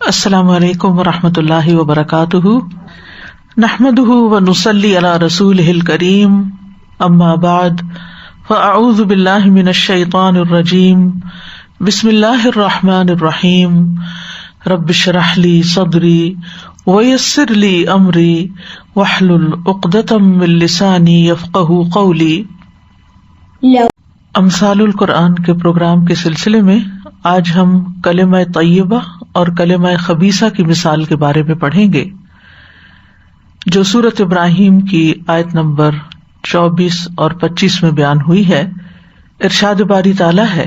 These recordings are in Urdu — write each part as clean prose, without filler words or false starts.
السلام علیکم ورحمۃ اللہ وبرکاتہ، نحمدہ ونصلی علی رسولہ الکریم، اما بعد فاعوذ باللہ من الشیطان الرجیم، بسم اللہ الرحمن الرحیم، رب اشرح لی صدری ویسر لی امری واحلل عقدۃ من لسانی یفقہوا قولی۔ امثال القرآن کے پروگرام کے سلسلے میں آج ہم کلمہ طیبہ اور کلمہ خبیثہ کی مثال کے بارے میں پڑھیں گے، جو سورۃ ابراہیم کی آیت نمبر 24 اور 25 میں بیان ہوئی ہے۔ ارشاد باری تعالیٰ ہے،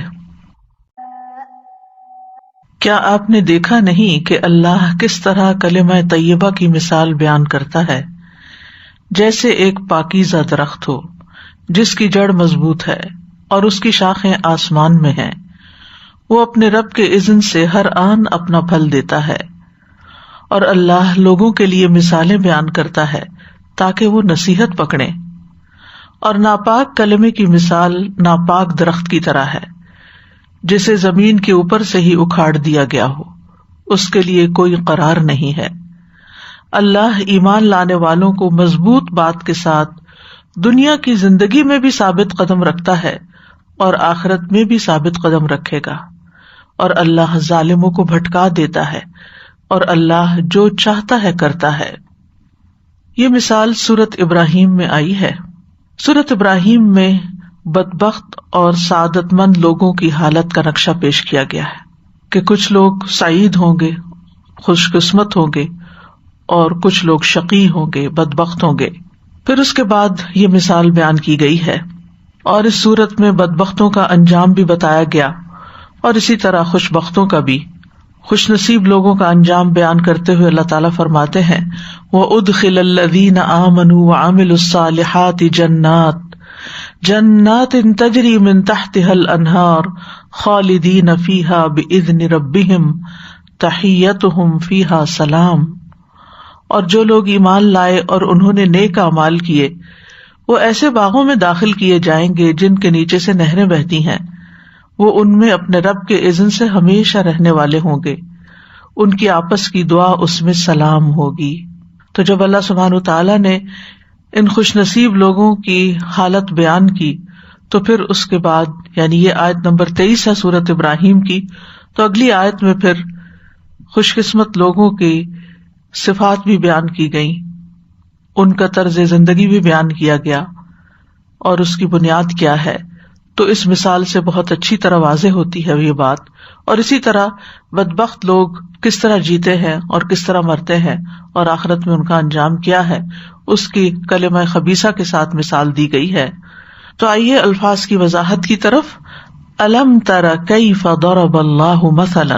کیا آپ نے دیکھا نہیں کہ اللہ کس طرح کلمہ طیبہ کی مثال بیان کرتا ہے، جیسے ایک پاکیزہ درخت ہو جس کی جڑ مضبوط ہے اور اس کی شاخیں آسمان میں ہیں، وہ اپنے رب کے اذن سے ہر آن اپنا پھل دیتا ہے۔ اور اللہ لوگوں کے لیے مثالیں بیان کرتا ہے تاکہ وہ نصیحت پکڑیں۔ اور ناپاک کلمے کی مثال ناپاک درخت کی طرح ہے جسے زمین کے اوپر سے ہی اکھاڑ دیا گیا ہو، اس کے لیے کوئی قرار نہیں ہے۔ اللہ ایمان لانے والوں کو مضبوط بات کے ساتھ دنیا کی زندگی میں بھی ثابت قدم رکھتا ہے اور آخرت میں بھی ثابت قدم رکھے گا، اور اللہ ظالموں کو بھٹکا دیتا ہے، اور اللہ جو چاہتا ہے کرتا ہے۔ یہ مثال سورۃ ابراہیم میں آئی ہے۔ سورۃ ابراہیم میں بدبخت اور سعادت مند لوگوں کی حالت کا نقشہ پیش کیا گیا ہے کہ کچھ لوگ سعید ہوں گے، خوش قسمت ہوں گے، اور کچھ لوگ شقی ہوں گے، بدبخت ہوں گے۔ پھر اس کے بعد یہ مثال بیان کی گئی ہے، اور اس صورت میں بدبختوں کا انجام بھی بتایا گیا، اور اسی طرح خوش بختوں کا بھی۔ خوش نصیب لوگوں کا انجام بیان کرتے ہوئے اللہ تعالیٰ فرماتے ہیں، وَأُدْخِلَ الَّذِينَ آمَنُوا وَعَمِلُوا الصَّالِحَاتِ جَنَّاتٍ تَجْرِي مِن تَحْتِهَا الْأَنْهَارُ خَالِدِينَ فِيهَا بِإِذْنِ رَبِّهِمْ تَحِيَّتُهُمْ فِيهَا سَلَامٌ۔ اور جو لوگ ایمان لائے اور انہوں نے نیک اعمال کیے، وہ ایسے باغوں میں داخل کیے جائیں گے جن کے نیچے سے نہریں بہتی ہیں، وہ ان میں اپنے رب کے اذن سے ہمیشہ رہنے والے ہوں گے، ان کی آپس کی دعا اس میں سلام ہوگی۔ تو جب اللہ سبحانہ تعالیٰ نے ان خوش نصیب لوگوں کی حالت بیان کی، تو پھر اس کے بعد یعنی یہ آیت نمبر 23 ہے سورۃ ابراہیم کی، تو اگلی آیت میں پھر خوش قسمت لوگوں کی صفات بھی بیان کی گئیں، ان کا طرز زندگی بھی بیان کیا گیا، اور اس کی بنیاد کیا ہے۔ تو اس مثال سے بہت اچھی طرح واضح ہوتی ہے یہ بات۔ اور اسی طرح بدبخت لوگ کس طرح جیتے ہیں اور کس طرح مرتے ہیں، اور آخرت میں ان کا انجام کیا ہے، اس کی کلمہ خبیثہ کے ساتھ مثال دی گئی ہے۔ تو آئیے الفاظ کی وضاحت کی طرف۔ الم تر کیف ضرب اللہ مثلا،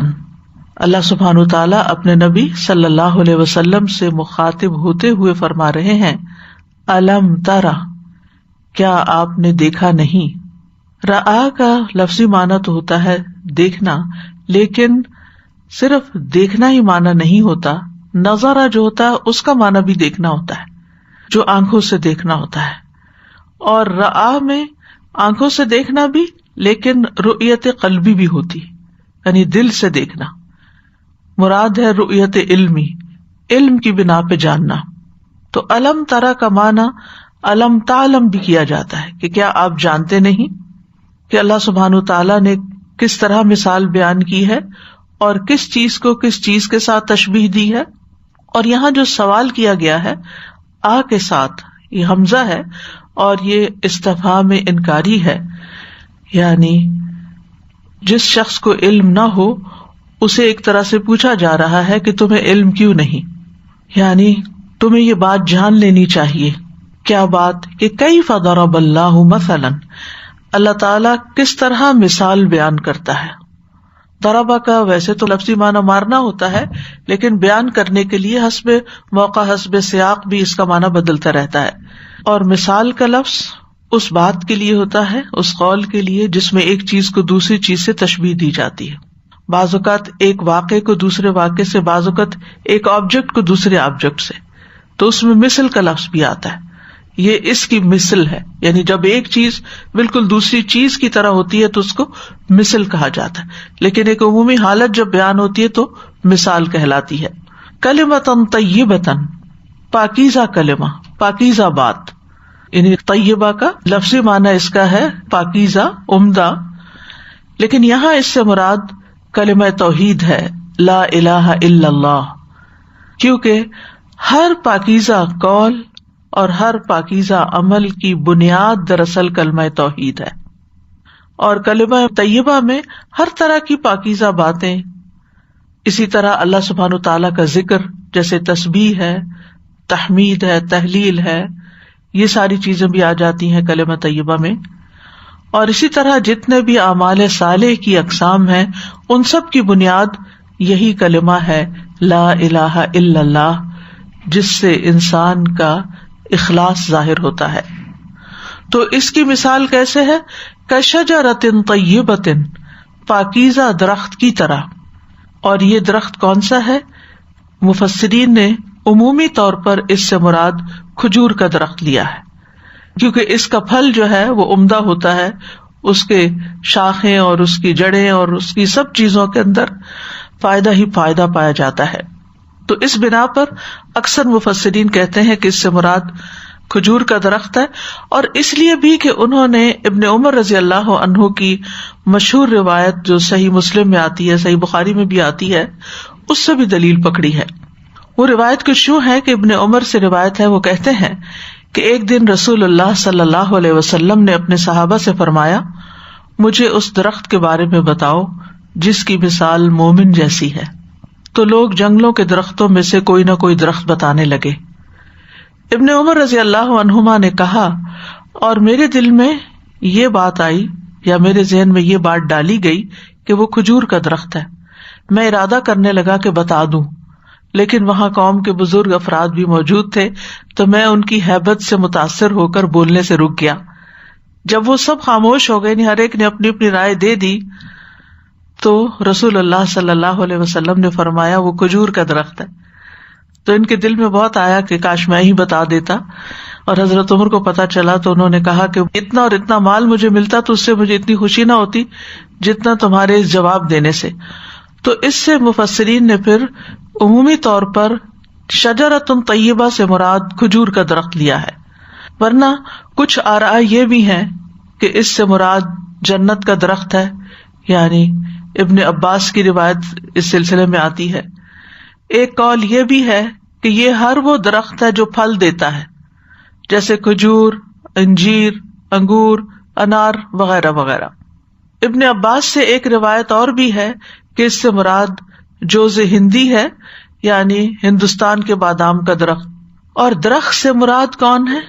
اللہ سبحانہ تعالیٰ اپنے نبی صلی اللہ علیہ وسلم سے مخاطب ہوتے ہوئے فرما رہے ہیں، الم تر، کیا آپ نے دیکھا نہیں۔ رآ کا لفظی معنی تو ہوتا ہے دیکھنا، لیکن صرف دیکھنا ہی معنی نہیں ہوتا، نظرہ جو ہوتا ہے اس کا معنی بھی دیکھنا ہوتا ہے، جو آنکھوں سے دیکھنا ہوتا ہے۔ اور رآ میں آنکھوں سے دیکھنا بھی، لیکن رؤیت قلبی بھی ہوتی، یعنی دل سے دیکھنا۔ مراد ہے رؤیت علمی، علم کی بنا پہ جاننا۔ تو الم ترا کا معنی الم تعلم بھی کیا جاتا ہے کہ کیا آپ جانتے نہیں کہ اللہ سبحانہ تعالیٰ نے کس طرح مثال بیان کی ہے اور کس چیز کو کس چیز کے ساتھ تشبیہ دی ہے۔ اور یہاں جو سوال کیا گیا ہے آ کے ساتھ، یہ حمزہ ہے اور یہ استفہام انکاری ہے، یعنی جس شخص کو علم نہ ہو اسے ایک طرح سے پوچھا جا رہا ہے کہ تمہیں علم کیوں نہیں، یعنی تمہیں یہ بات جان لینی چاہیے۔ کیا بات؟ کہ کیف ضرب اللہ مثلا، اللہ تعالیٰ کس طرح مثال بیان کرتا ہے۔ ضربہ کا ویسے تو لفظی معنی مارنا ہوتا ہے، لیکن بیان کرنے کے لیے حسب موقع حسب سیاق بھی اس کا معنی بدلتا رہتا ہے۔ اور مثال کا لفظ اس بات کے لیے ہوتا ہے، اس قول کے لیے جس میں ایک چیز کو دوسری چیز سے تشبیہ دی جاتی ہے۔ بعض اوقات ایک واقعے کو دوسرے واقعے سے، بعض اوقات ایک آبجیکٹ کو دوسرے آبجیکٹ سے، تو اس میں مثل کا لفظ بھی آتا ہے۔ یہ اس کی مثل ہے، یعنی جب ایک چیز بالکل دوسری چیز کی طرح ہوتی ہے تو اس کو مثل کہا جاتا ہے، لیکن ایک عمومی حالت جب بیان ہوتی ہے تو مثال کہلاتی ہے. کلمۃ طیبۃ، پاکیزہ کلمہ، پاکیزہ بات. یعنی طیبہ کا لفظی معنی اس کا ہے پاکیزہ، عمدہ، لیکن یہاں اس سے مراد کلمہ توحید ہے، لا الہ الا اللہ، کیونکہ ہر پاکیزہ قول اور ہر پاکیزہ عمل کی بنیاد دراصل کلمہ توحید ہے. اور کلمہ طیبہ میں ہر طرح کی پاکیزہ باتیں، اسی طرح اللہ سبحانہ تعالیٰ کا ذکر جیسے تسبیح ہے، تحمید ہے، تحلیل ہے، یہ ساری چیزیں بھی آ جاتی ہیں کلمہ طیبہ میں. اور اسی طرح جتنے بھی اعمال صالح کی اقسام ہیں ان سب کی بنیاد یہی کلمہ ہے لا الہ الا اللہ، جس سے انسان کا اخلاص ظاہر ہوتا ہے. تو اس کی مثال کیسے ہے؟ کشجرۃ طیبۃ، پاکیزہ درخت کی طرح. اور یہ درخت کون سا ہے؟ مفسرین نے عمومی طور پر اس سے مراد کھجور کا درخت لیا ہے، کیونکہ اس کا پھل جو ہے وہ عمدہ ہوتا ہے، اس کے شاخیں اور اس کی جڑیں اور اس کی سب چیزوں کے اندر فائدہ ہی فائدہ پایا جاتا ہے. تو اس بنا پر اکثر مفسرین کہتے ہیں کہ اس سے مراد کھجور کا درخت ہے. اور اس لیے بھی کہ انہوں نے ابن عمر رضی اللہ عنہ کی مشہور روایت جو صحیح مسلم میں آتی ہے، صحیح بخاری میں بھی آتی ہے، اس سے بھی دلیل پکڑی ہے. وہ روایت کچھ یوں ہے کہ ابن عمر سے روایت ہے، وہ کہتے ہیں کہ ایک دن رسول اللہ صلی اللہ علیہ وسلم نے اپنے صحابہ سے فرمایا، مجھے اس درخت کے بارے میں بتاؤ جس کی مثال مومن جیسی ہے. تو لوگ جنگلوں کے درختوں میں سے کوئی نہ کوئی درخت بتانے لگے. ابن عمر رضی اللہ عنہما نے کہا، اور میرے دل میں یہ بات آئی یا میرے ذہن میں یہ بات ڈالی گئی کہ وہ کھجور کا درخت ہے. میں ارادہ کرنے لگا کہ بتا دوں، لیکن وہاں قوم کے بزرگ افراد بھی موجود تھے تو میں ان کی ہیبت سے متاثر ہو کر بولنے سے رک گیا. جب وہ سب خاموش ہو گئے، ہر ایک نے اپنی اپنی رائے دے دی، تو رسول اللہ صلی اللہ علیہ وسلم نے فرمایا وہ کھجور کا درخت ہے. تو ان کے دل میں بہت آیا کہ کاش میں ہی بتا دیتا. اور حضرت عمر کو پتا چلا تو انہوں نے کہا کہ اتنا اور اتنا مال مجھے ملتا تو اس سے مجھے اتنی خوشی نہ ہوتی جتنا تمہارے اس جواب دینے سے. تو اس سے مفسرین نے پھر عمومی طور پر شجرۃ طیبہ سے مراد کھجور کا درخت لیا ہے. ورنہ کچھ آراء یہ بھی ہیں کہ اس سے مراد جنت کا درخت ہے، یعنی ابن عباس کی روایت اس سلسلے میں آتی ہے. ایک قول یہ بھی ہے کہ یہ ہر وہ درخت ہے جو پھل دیتا ہے، جیسے کھجور، انجیر، انگور، انار وغیرہ وغیرہ. ابن عباس سے ایک روایت اور بھی ہے کہ اس سے مراد جوز ہندی ہے، یعنی ہندوستان کے بادام کا درخت. اور درخت سے مراد کون ہے؟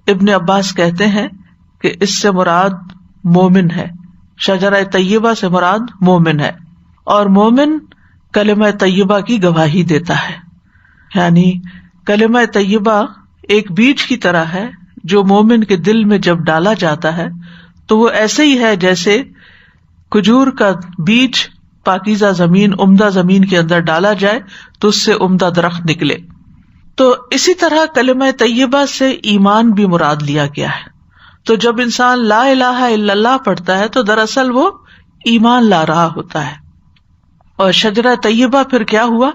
ابن عباس کہتے ہیں کہ اس سے مراد مومن ہے، شجرہ طیبہ سے مراد مومن ہے. اور مومن کلمہ طیبہ کی گواہی دیتا ہے، یعنی کلمہ طیبہ ایک بیج کی طرح ہے جو مومن کے دل میں جب ڈالا جاتا ہے تو وہ ایسے ہی ہے جیسے کھجور کا بیج پاکیزہ زمین، عمدہ زمین کے اندر ڈالا جائے تو اس سے عمدہ درخت نکلے. تو اسی طرح کلمہ طیبہ سے ایمان بھی مراد لیا گیا ہے. تو جب انسان لا الہ الا اللہ پڑھتا ہے تو دراصل وہ ایمان لا رہا ہوتا ہے. اور شجرہ طیبہ پھر کیا ہوا؟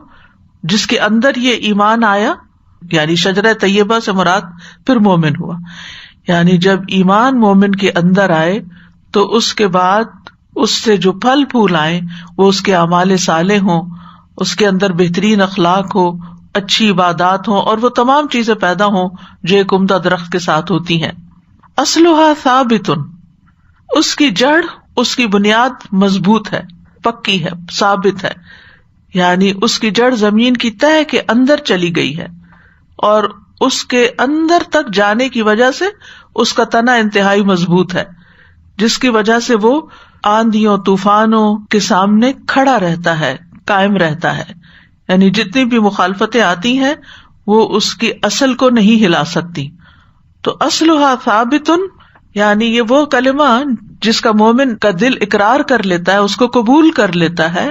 جس کے اندر یہ ایمان آیا، یعنی شجرہ طیبہ سے مراد پھر مومن ہوا. یعنی جب ایمان مومن کے اندر آئے تو اس کے بعد اس سے جو پھل پھول آئے وہ اس کے اعمال صالح ہوں، اس کے اندر بہترین اخلاق ہو، اچھی عبادات ہوں، اور وہ تمام چیزیں پیدا ہوں جو ایک عمدہ درخت کے ساتھ ہوتی ہیں. اصلھا ثابت، اس کی جڑ، اس کی بنیاد مضبوط ہے، پکی ہے، ثابت ہے. یعنی اس کی جڑ زمین کی تہہ کے اندر چلی گئی ہے اور اس کے اندر تک جانے کی وجہ سے اس کا تنا انتہائی مضبوط ہے، جس کی وجہ سے وہ آندھیوں طوفانوں کے سامنے کھڑا رہتا ہے، قائم رہتا ہے. یعنی جتنی بھی مخالفتیں آتی ہیں وہ اس کی اصل کو نہیں ہلا سکتی. تو اصلھا ثابت، یعنی یہ وہ کلمہ جس کا مومن کا دل اقرار کر لیتا ہے، اس کو قبول کر لیتا ہے،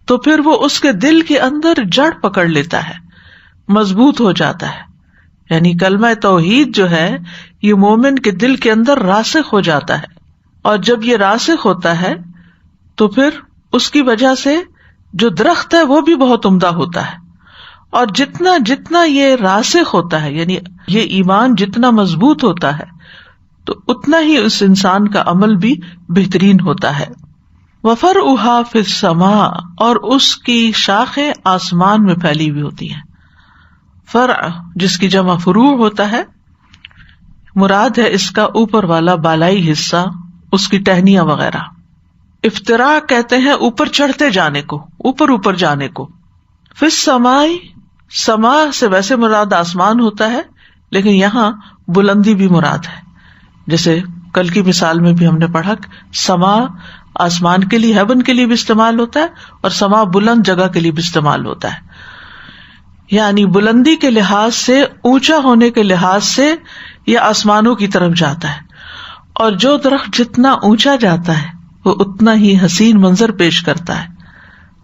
تو پھر وہ اس کے دل کے اندر جڑ پکڑ لیتا ہے، مضبوط ہو جاتا ہے. یعنی کلمہ توحید جو ہے یہ مومن کے دل کے اندر راسخ ہو جاتا ہے. اور جب یہ راسخ ہوتا ہے تو پھر اس کی وجہ سے جو درخت ہے وہ بھی بہت عمدہ ہوتا ہے، اور جتنا جتنا یہ راسخ ہوتا ہے، یعنی یہ ایمان جتنا مضبوط ہوتا ہے تو اتنا ہی اس انسان کا عمل بھی بہترین ہوتا ہے۔ وَفَرْعُهَا فِي السَّمَاءِ، اور اس کی شاخیں آسمان میں پھیلی ہوئی ہوتی ہیں۔ فرع جس کی جمع فروع ہوتا ہے، مراد ہے اس کا اوپر والا بالائی حصہ، اس کی ٹہنیاں وغیرہ۔ افتراء کہتے ہیں اوپر چڑھتے جانے کو، اوپر اوپر جانے کو۔ فی السماء، سما سے ویسے مراد آسمان ہوتا ہے، لیکن یہاں بلندی بھی مراد ہے، جیسے کل کی مثال میں بھی ہم نے پڑھا سما آسمان کے لیے، ہیون کے لیے بھی استعمال ہوتا ہے، اور سما بلند جگہ کے لیے بھی استعمال ہوتا ہے، یعنی بلندی کے لحاظ سے، اونچا ہونے کے لحاظ سے یہ آسمانوں کی طرف جاتا ہے۔ اور جو درخت جتنا اونچا جاتا ہے وہ اتنا ہی حسین منظر پیش کرتا ہے،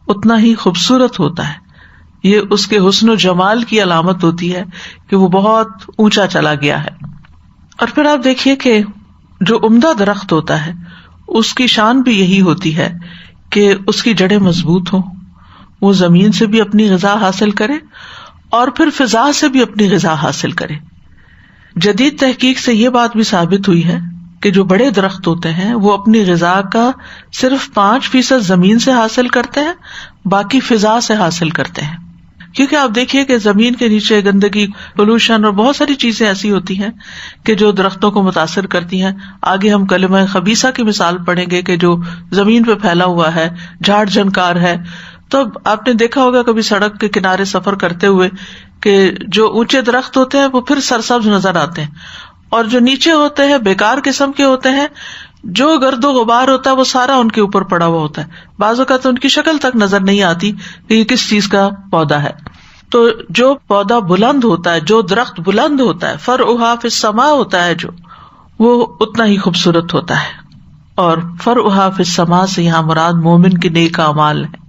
اتنا ہی خوبصورت ہوتا ہے۔ یہ اس کے حسن و جمال کی علامت ہوتی ہے کہ وہ بہت اونچا چلا گیا ہے۔ اور پھر آپ دیکھیے کہ جو عمدہ درخت ہوتا ہے اس کی شان بھی یہی ہوتی ہے کہ اس کی جڑیں مضبوط ہوں، وہ زمین سے بھی اپنی غذا حاصل کرے اور پھر فضا سے بھی اپنی غذا حاصل کرے۔ جدید تحقیق سے یہ بات بھی ثابت ہوئی ہے کہ جو بڑے درخت ہوتے ہیں وہ اپنی غذا کا صرف 5% زمین سے حاصل کرتے ہیں، باقی فضا سے حاصل کرتے ہیں۔ کیونکہ آپ دیکھیے کہ زمین کے نیچے گندگی، پولوشن اور بہت ساری چیزیں ایسی ہوتی ہیں کہ جو درختوں کو متاثر کرتی ہیں۔ آگے ہم کلمہ خبیثہ کی مثال پڑھیں گے کہ جو زمین پہ پھیلا ہوا ہے، جھاڑ جھنکار ہے۔ تو آپ نے دیکھا ہوگا کبھی سڑک کے کنارے سفر کرتے ہوئے کہ جو اونچے درخت ہوتے ہیں وہ پھر سرسبز نظر آتے ہیں، اور جو نیچے ہوتے ہیں بیکار قسم کے ہوتے ہیں، جو گرد و غبار ہوتا ہے وہ سارا ان کے اوپر پڑا ہوا ہوتا ہے، بعض اوقات ان کی شکل تک نظر نہیں آتی کہ یہ کس چیز کا پودا ہے۔ تو جو پودا بلند ہوتا ہے، جو درخت بلند ہوتا ہے، فرعها فی السماء ہوتا ہے، جو وہ اتنا ہی خوبصورت ہوتا ہے۔ اور فرعها فی السماء سے یہاں مراد مومن کے نیک اعمال ہیں،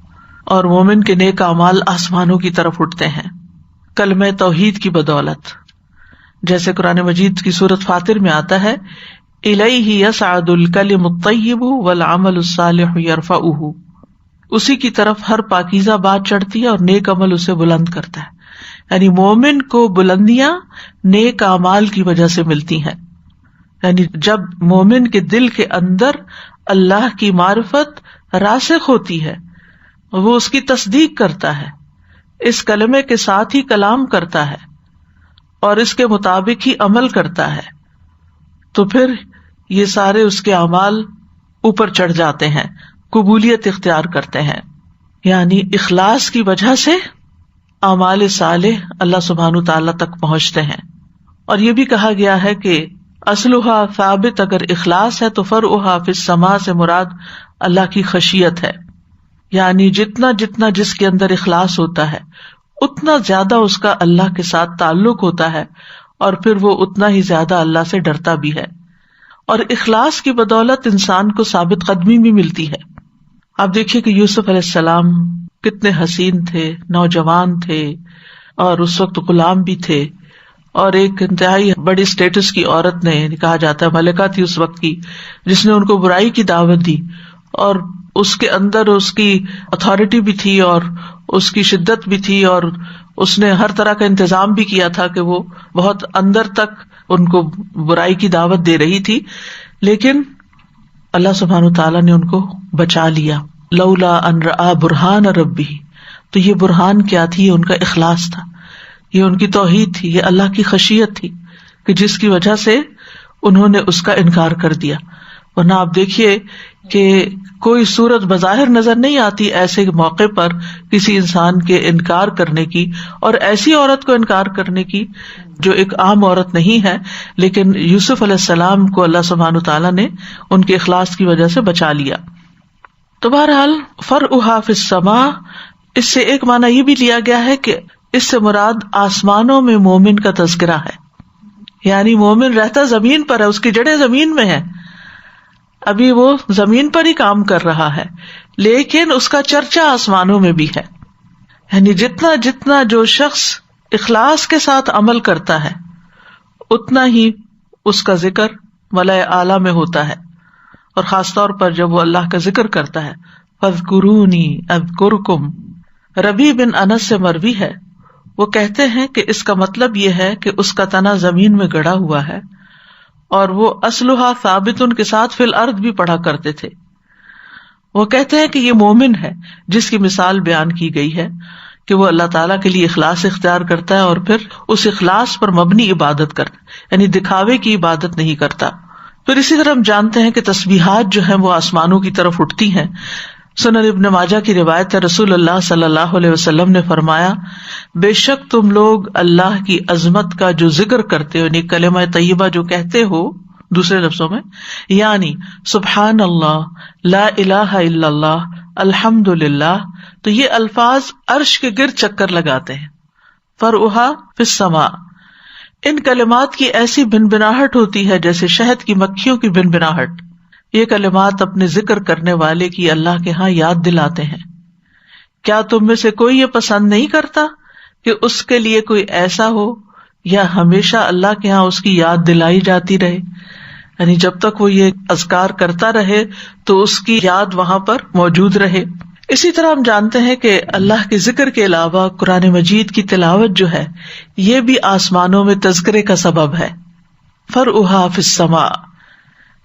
اور مومن کے نیک اعمال آسمانوں کی طرف اٹھتے ہیں کلمہ توحید کی بدولت، جیسے قرآن مجید کی سورۃ فاطر میں آتا ہے الیہ یصعد الکلم الطیب والعمل الصالح یرفعہ، اسی کی طرف ہر پاکیزہ بات چڑھتی ہے اور نیک عمل اسے بلند کرتا ہے۔ یعنی مومن کو بلندیاں نیک اعمال کی وجہ سے ملتی ہیں، یعنی جب مومن کے دل کے اندر اللہ کی معرفت راسخ ہوتی ہے، وہ اس کی تصدیق کرتا ہے، اس کلمے کے ساتھ ہی کلام کرتا ہے اور اس کے مطابق ہی عمل کرتا ہے، تو پھر یہ سارے اس کے اعمال اوپر چڑھ جاتے ہیں، قبولیت اختیار کرتے ہیں۔ یعنی اخلاص کی وجہ سے اعمال صالح اللہ سبحانہ تعالیٰ تک پہنچتے ہیں۔ اور یہ بھی کہا گیا ہے کہ اصلها ثابت، اگر اخلاص ہے تو فرعها فی السماء سے مراد اللہ کی خشیت ہے، یعنی جتنا جتنا جس کے اندر اخلاص ہوتا ہے اتنا زیادہ اس کا اللہ کے ساتھ تعلق ہوتا ہے، اور پھر وہ اتنا ہی زیادہ اللہ سے ڈرتا بھی ہے۔ اور اخلاص کی بدولت انسان کو ثابت قدمی بھی ملتی ہے۔ آپ دیکھیے کہ یوسف علیہ السلام کتنے حسین تھے، نوجوان تھے، اور اس وقت غلام بھی تھے، اور ایک انتہائی بڑی اسٹیٹس کی عورت نے، کہا جاتا ہے ملکہ تھی اس وقت کی، جس نے ان کو برائی کی دعوت دی، اور اس کے اندر اس کی اتھارٹی بھی تھی اور اس کی شدت بھی تھی، اور اس نے ہر طرح کا انتظام بھی کیا تھا کہ وہ بہت اندر تک ان کو برائی کی دعوت دے رہی تھی، لیکن اللہ سبحانہ تعالیٰ نے ان کو بچا لیا۔ لولا ان رآ برہان ربی، تو یہ برہان کیا تھی؟ ان کا اخلاص تھا، یہ ان کی توحید تھی، یہ اللہ کی خشیت تھی کہ جس کی وجہ سے انہوں نے اس کا انکار کر دیا۔ ورنہ آپ دیکھیے کہ کوئی صورت بظاہر نظر نہیں آتی ایسے موقع پر کسی انسان کے انکار کرنے کی، اور ایسی عورت کو انکار کرنے کی جو ایک عام عورت نہیں ہے، لیکن یوسف علیہ السلام کو اللہ سبحانہ تعالیٰ نے ان کے اخلاص کی وجہ سے بچا لیا۔ تو بہرحال فرعها فی السماء، اس سے ایک معنی یہ بھی لیا گیا ہے کہ اس سے مراد آسمانوں میں مومن کا تذکرہ ہے، یعنی مومن رہتا زمین پر ہے، اس کی جڑیں زمین میں ہیں، ابھی وہ زمین پر ہی کام کر رہا ہے، لیکن اس کا چرچا آسمانوں میں بھی ہے۔ یعنی جتنا جتنا جو شخص اخلاص کے ساتھ عمل کرتا ہے اتنا ہی اس کا ذکر ملائے اعلیٰ میں ہوتا ہے، اور خاص طور پر جب وہ اللہ کا ذکر کرتا ہے، فاذکرونی اذکرکم۔ ربیع بن انس سے مروی ہے، وہ کہتے ہیں کہ اس کا مطلب یہ ہے کہ اس کا تنا زمین میں گڑا ہوا ہے، اور وہ اصلھا ثابت کے ساتھ فی الارض بھی پڑھا کرتے تھے۔ وہ کہتے ہیں کہ یہ مومن ہے جس کی مثال بیان کی گئی ہے کہ وہ اللہ تعالیٰ کے لیے اخلاص اختیار کرتا ہے اور پھر اس اخلاص پر مبنی عبادت کرتا ہے، یعنی دکھاوے کی عبادت نہیں کرتا۔ پھر اسی طرح ہم جانتے ہیں کہ تسبیحات جو ہیں وہ آسمانوں کی طرف اٹھتی ہیں۔ سنن ابن ماجہ کی روایت ہے، رسول اللہ صلی اللہ علیہ وسلم نے فرمایا، بے شک تم لوگ اللہ کی عظمت کا جو ذکر کرتے ہو، یعنی کلمہ طیبہ جو کہتے ہو، دوسرے لفظوں میں یعنی سبحان اللہ، لا الہ الا اللہ، الحمد للہ، تو یہ الفاظ عرش کے گرد چکر لگاتے ہیں۔ فرعھا فی السماء، ان کلمات کی ایسی بنبناہٹ ہوتی ہے جیسے شہد کی مکھیوں کی بنبناہٹ۔ یہ کلمات اپنے ذکر کرنے والے کی اللہ کے ہاں یاد دلاتے ہیں۔ کیا تم میں سے کوئی یہ پسند نہیں کرتا کہ اس کے لیے کوئی ایسا ہو یا ہمیشہ اللہ کے ہاں اس کی یاد دلائی جاتی رہے، یعنی جب تک وہ یہ اذکار کرتا رہے تو اس کی یاد وہاں پر موجود رہے۔ اسی طرح ہم جانتے ہیں کہ اللہ کے ذکر کے علاوہ قرآن مجید کی تلاوت جو ہے یہ بھی آسمانوں میں تذکرے کا سبب ہے۔ فرعھا فی السماء،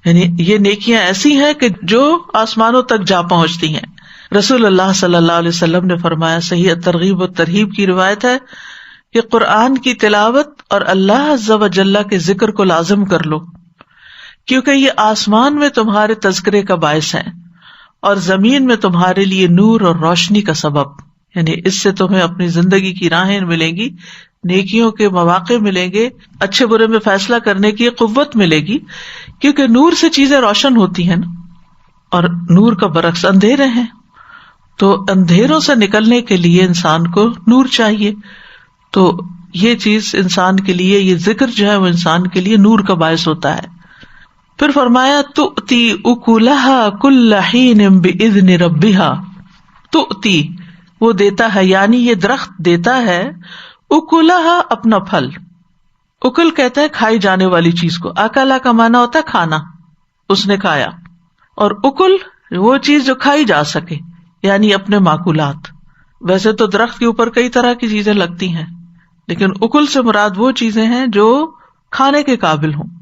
یعنی یہ نیکیاں ایسی ہیں کہ جو آسمانوں تک جا پہنچتی ہیں۔ رسول اللہ صلی اللہ علیہ وسلم نے فرمایا، صحیح ترغیب و ترہیب کی روایت ہے کہ قرآن کی تلاوت اور اللہ عز و جل کے ذکر کو لازم کر لو، کیونکہ یہ آسمان میں تمہارے تذکرے کا باعث ہیں اور زمین میں تمہارے لیے نور اور روشنی کا سبب، یعنی اس سے تمہیں اپنی زندگی کی راہیں ملیں گی، نیکیوں کے مواقع ملیں گے، اچھے برے میں فیصلہ کرنے کی قوت ملے گی، کیونکہ نور سے چیزیں روشن ہوتی ہیں نا، اور نور کا برعکس اندھیرے ہیں، تو اندھیروں سے نکلنے کے لیے انسان کو نور چاہیے۔ تو یہ چیز انسان کے لیے، یہ ذکر جو ہے وہ انسان کے لیے نور کا باعث ہوتا ہے۔ پھر فرمایا تؤتی اکلھا کل حین باذن ربھا، تؤتی وہ دیتا ہے، یعنی یہ درخت دیتا ہے، اکلھا اپنا پھل، اکل کہتا ہے کھائی جانے والی چیز کو، اکلا کا معنی ہوتا ہے کھانا، اس نے کھایا، اور اکل وہ چیز جو کھائی جا سکے، یعنی اپنے ماکولات۔ ویسے تو درخت کے اوپر کئی طرح کی چیزیں لگتی ہیں، لیکن اکل سے مراد وہ چیزیں ہیں جو کھانے کے قابل ہوں۔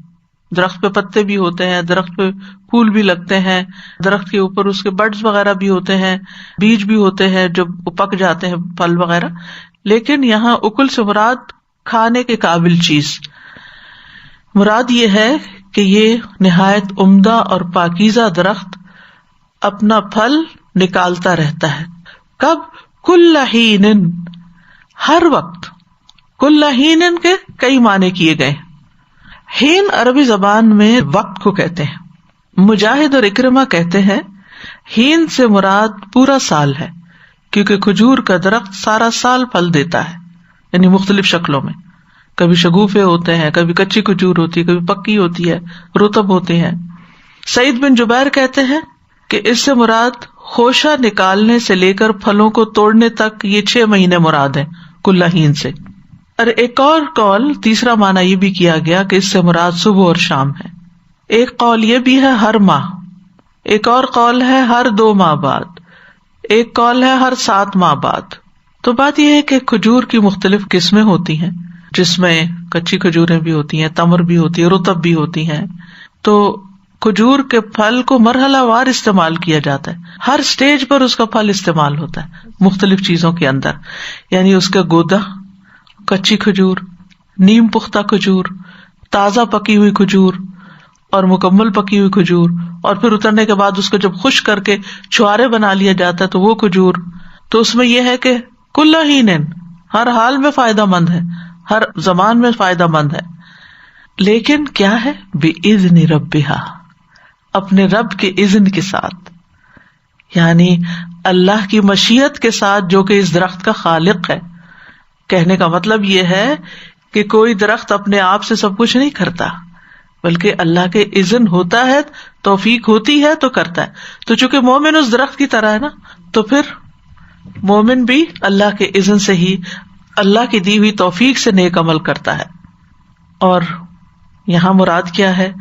درخت پہ پتے بھی ہوتے ہیں، درخت پہ پھول بھی لگتے ہیں، درخت کے اوپر اس کے بڈز وغیرہ بھی ہوتے ہیں، بیج بھی ہوتے ہیں جو پک جاتے ہیں، پھل وغیرہ، لیکن یہاں اکل سے مراد کھانے کے قابل چیز۔ مراد یہ ہے کہ یہ نہایت عمدہ اور پاکیزہ درخت اپنا پھل نکالتا رہتا ہے۔ کب؟ کل حین، ہر وقت۔ کل حین کے کئی معنی کیے گئے۔ حین عربی زبان میں وقت کو کہتے ہیں۔ مجاہد اور اکرمہ کہتے ہیں حین سے مراد پورا سال ہے، کیونکہ کھجور کا درخت سارا سال پھل دیتا ہے، یعنی مختلف شکلوں میں، کبھی شگوفے ہوتے ہیں، کبھی کچی کھجور ہوتی ہے، کبھی پکی ہوتی ہے، رطب ہوتے ہیں۔ سعید بن جبیر کہتے ہیں کہ اس سے مراد خوشہ نکالنے سے لے کر پھلوں کو توڑنے تک یہ 6 مہینے مراد ہیں کل حین سے۔ اور ایک اور قول، تیسرا معنی یہ بھی کیا گیا کہ اس سے مراد صبح اور شام ہے۔ ایک قول یہ بھی ہے ہر ماہ، ایک اور قول ہے ہر 2 ماہ بعد، ایک قول ہے ہر 7 ماہ بعد۔ تو بات یہ ہے کہ کھجور کی مختلف قسمیں ہوتی ہیں، جس میں کچی کھجوریں بھی ہوتی ہیں، تمر بھی ہوتی ہے، رطب بھی ہوتی ہیں۔ تو کھجور کے پھل کو مرحلہ وار استعمال کیا جاتا ہے، ہر سٹیج پر اس کا پھل استعمال ہوتا ہے مختلف چیزوں کے اندر، یعنی اس کا گودا، کچی کھجور، نیم پختہ کھجور، تازہ پکی ہوئی کھجور اور مکمل پکی ہوئی کھجور، اور پھر اترنے کے بعد اس کو جب خشک کر کے چھوارے بنا لیا جاتا ہے تو وہ کھجور۔ تو اس میں یہ ہے کہ کل حین، ہر حال میں فائدہ مند ہے، ہر زمان میں فائدہ مند ہے، لیکن کیا ہے؟ بِإِذْنِ رَبِّهَا، اپنے رب کے اذن کے ساتھ، یعنی اللہ کی مشیت کے ساتھ، جو کہ اس درخت کا خالق ہے۔ کہنے کا مطلب یہ ہے کہ کوئی درخت اپنے آپ سے سب کچھ نہیں کرتا، بلکہ اللہ کے اذن ہوتا ہے، توفیق ہوتی ہے تو کرتا ہے۔ تو چونکہ مومن اس درخت کی طرح ہے نا، تو پھر مومن بھی اللہ کے اذن سے ہی، اللہ کی دی ہوئی توفیق سے نیک عمل کرتا ہے۔ اور یہاں مراد کیا ہے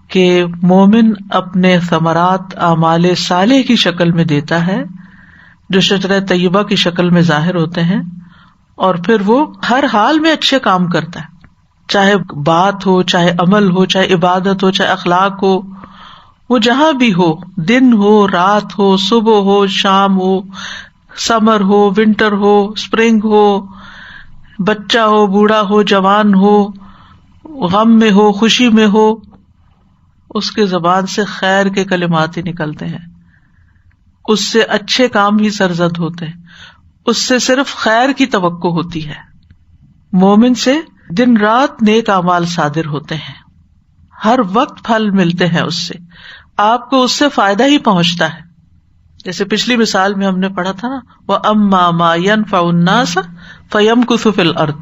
کہ مومن اپنے ثمرات اعمال صالح کی شکل میں دیتا ہے جو شجرہ طیبہ کی شکل میں ظاہر ہوتے ہیں، اور پھر وہ ہر حال میں اچھے کام کرتا ہے، چاہے بات ہو، چاہے عمل ہو، چاہے عبادت ہو، چاہے اخلاق ہو، وہ جہاں بھی ہو، دن ہو، رات ہو، صبح ہو، شام ہو، سمر ہو، ونٹر ہو، اسپرنگ ہو، بچہ ہو، بوڑھا ہو، جوان ہو، غم میں ہو، خوشی میں ہو، اس کے زبان سے خیر کے کلمات ہی نکلتے ہیں، اس سے اچھے کام ہی سرزد ہوتے ہیں، اس سے صرف خیر کی توقع ہوتی ہے۔ مومن سے دن رات نیک اعمال صادر ہوتے ہیں، ہر وقت پھل ملتے ہیں، اس سے آپ کو اس سے فائدہ ہی پہنچتا ہے۔ جیسے پچھلی مثال میں ہم نے پڑھا تھا نا، وَأَمَّا مَا يَنْفَعُ النَّاسَ فَيَمْكُثُ فِي الْأَرْضِ،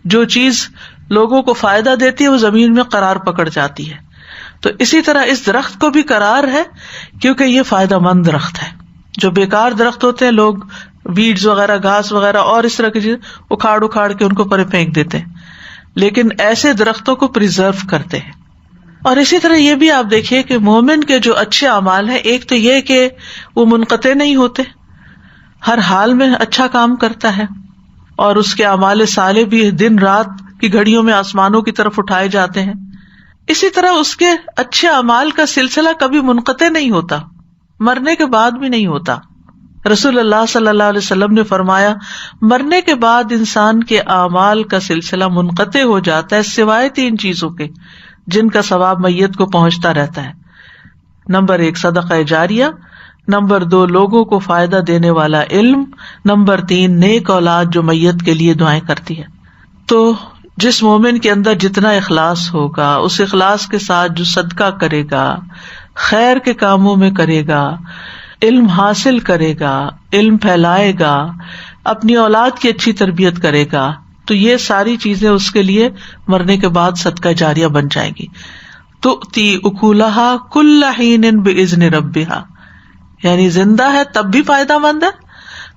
جو چیز لوگوں کو فائدہ دیتی ہے وہ زمین میں قرار پکڑ جاتی ہے۔ تو اسی طرح اس درخت کو بھی قرار ہے کیونکہ یہ فائدہ مند درخت ہے۔ جو بیکار درخت ہوتے ہیں، لوگ ویڈز وغیرہ، گھاس وغیرہ اور اس طرح کی چیز اکھاڑ کے ان کو پرے پھینک دیتے ہیں، لیکن ایسے درختوں کو پریزرو کرتے ہیں۔ اور اسی طرح یہ بھی آپ دیکھیے کہ مومن کے جو اچھے اعمال ہیں، ایک تو یہ کہ وہ منقطع نہیں ہوتے، ہر حال میں اچھا کام کرتا ہے، اور اس کے اعمال صالح بھی دن رات کی گھڑیوں میں آسمانوں کی طرف اٹھائے جاتے ہیں۔ اسی طرح اس کے اچھے اعمال کا سلسلہ کبھی منقطع نہیں ہوتا، مرنے کے بعد بھی نہیں ہوتا۔ رسول اللہ صلی اللہ علیہ وسلم نے فرمایا، مرنے کے بعد انسان کے اعمال کا سلسلہ منقطع ہو جاتا ہے سوائے 3 چیزوں کے جن کا ثواب میت کو پہنچتا رہتا ہے۔ نمبر 1 صدقہ جاریہ، نمبر 2 لوگوں کو فائدہ دینے والا علم، نمبر 3 نیک اولاد جو میت کے لیے دعائیں کرتی ہے۔ تو جس مومن کے اندر جتنا اخلاص ہوگا، اس اخلاص کے ساتھ جو صدقہ کرے گا، خیر کے کاموں میں کرے گا، علم حاصل کرے گا، علم پھیلائے گا، اپنی اولاد کی اچھی تربیت کرے گا، تو یہ ساری چیزیں اس کے لیے مرنے کے بعد صدقہ جاریہ بن جائیں گی۔ تؤتی اکلھا کل حین باذن ربھا، یعنی زندہ ہے تب بھی فائدہ مند ہے،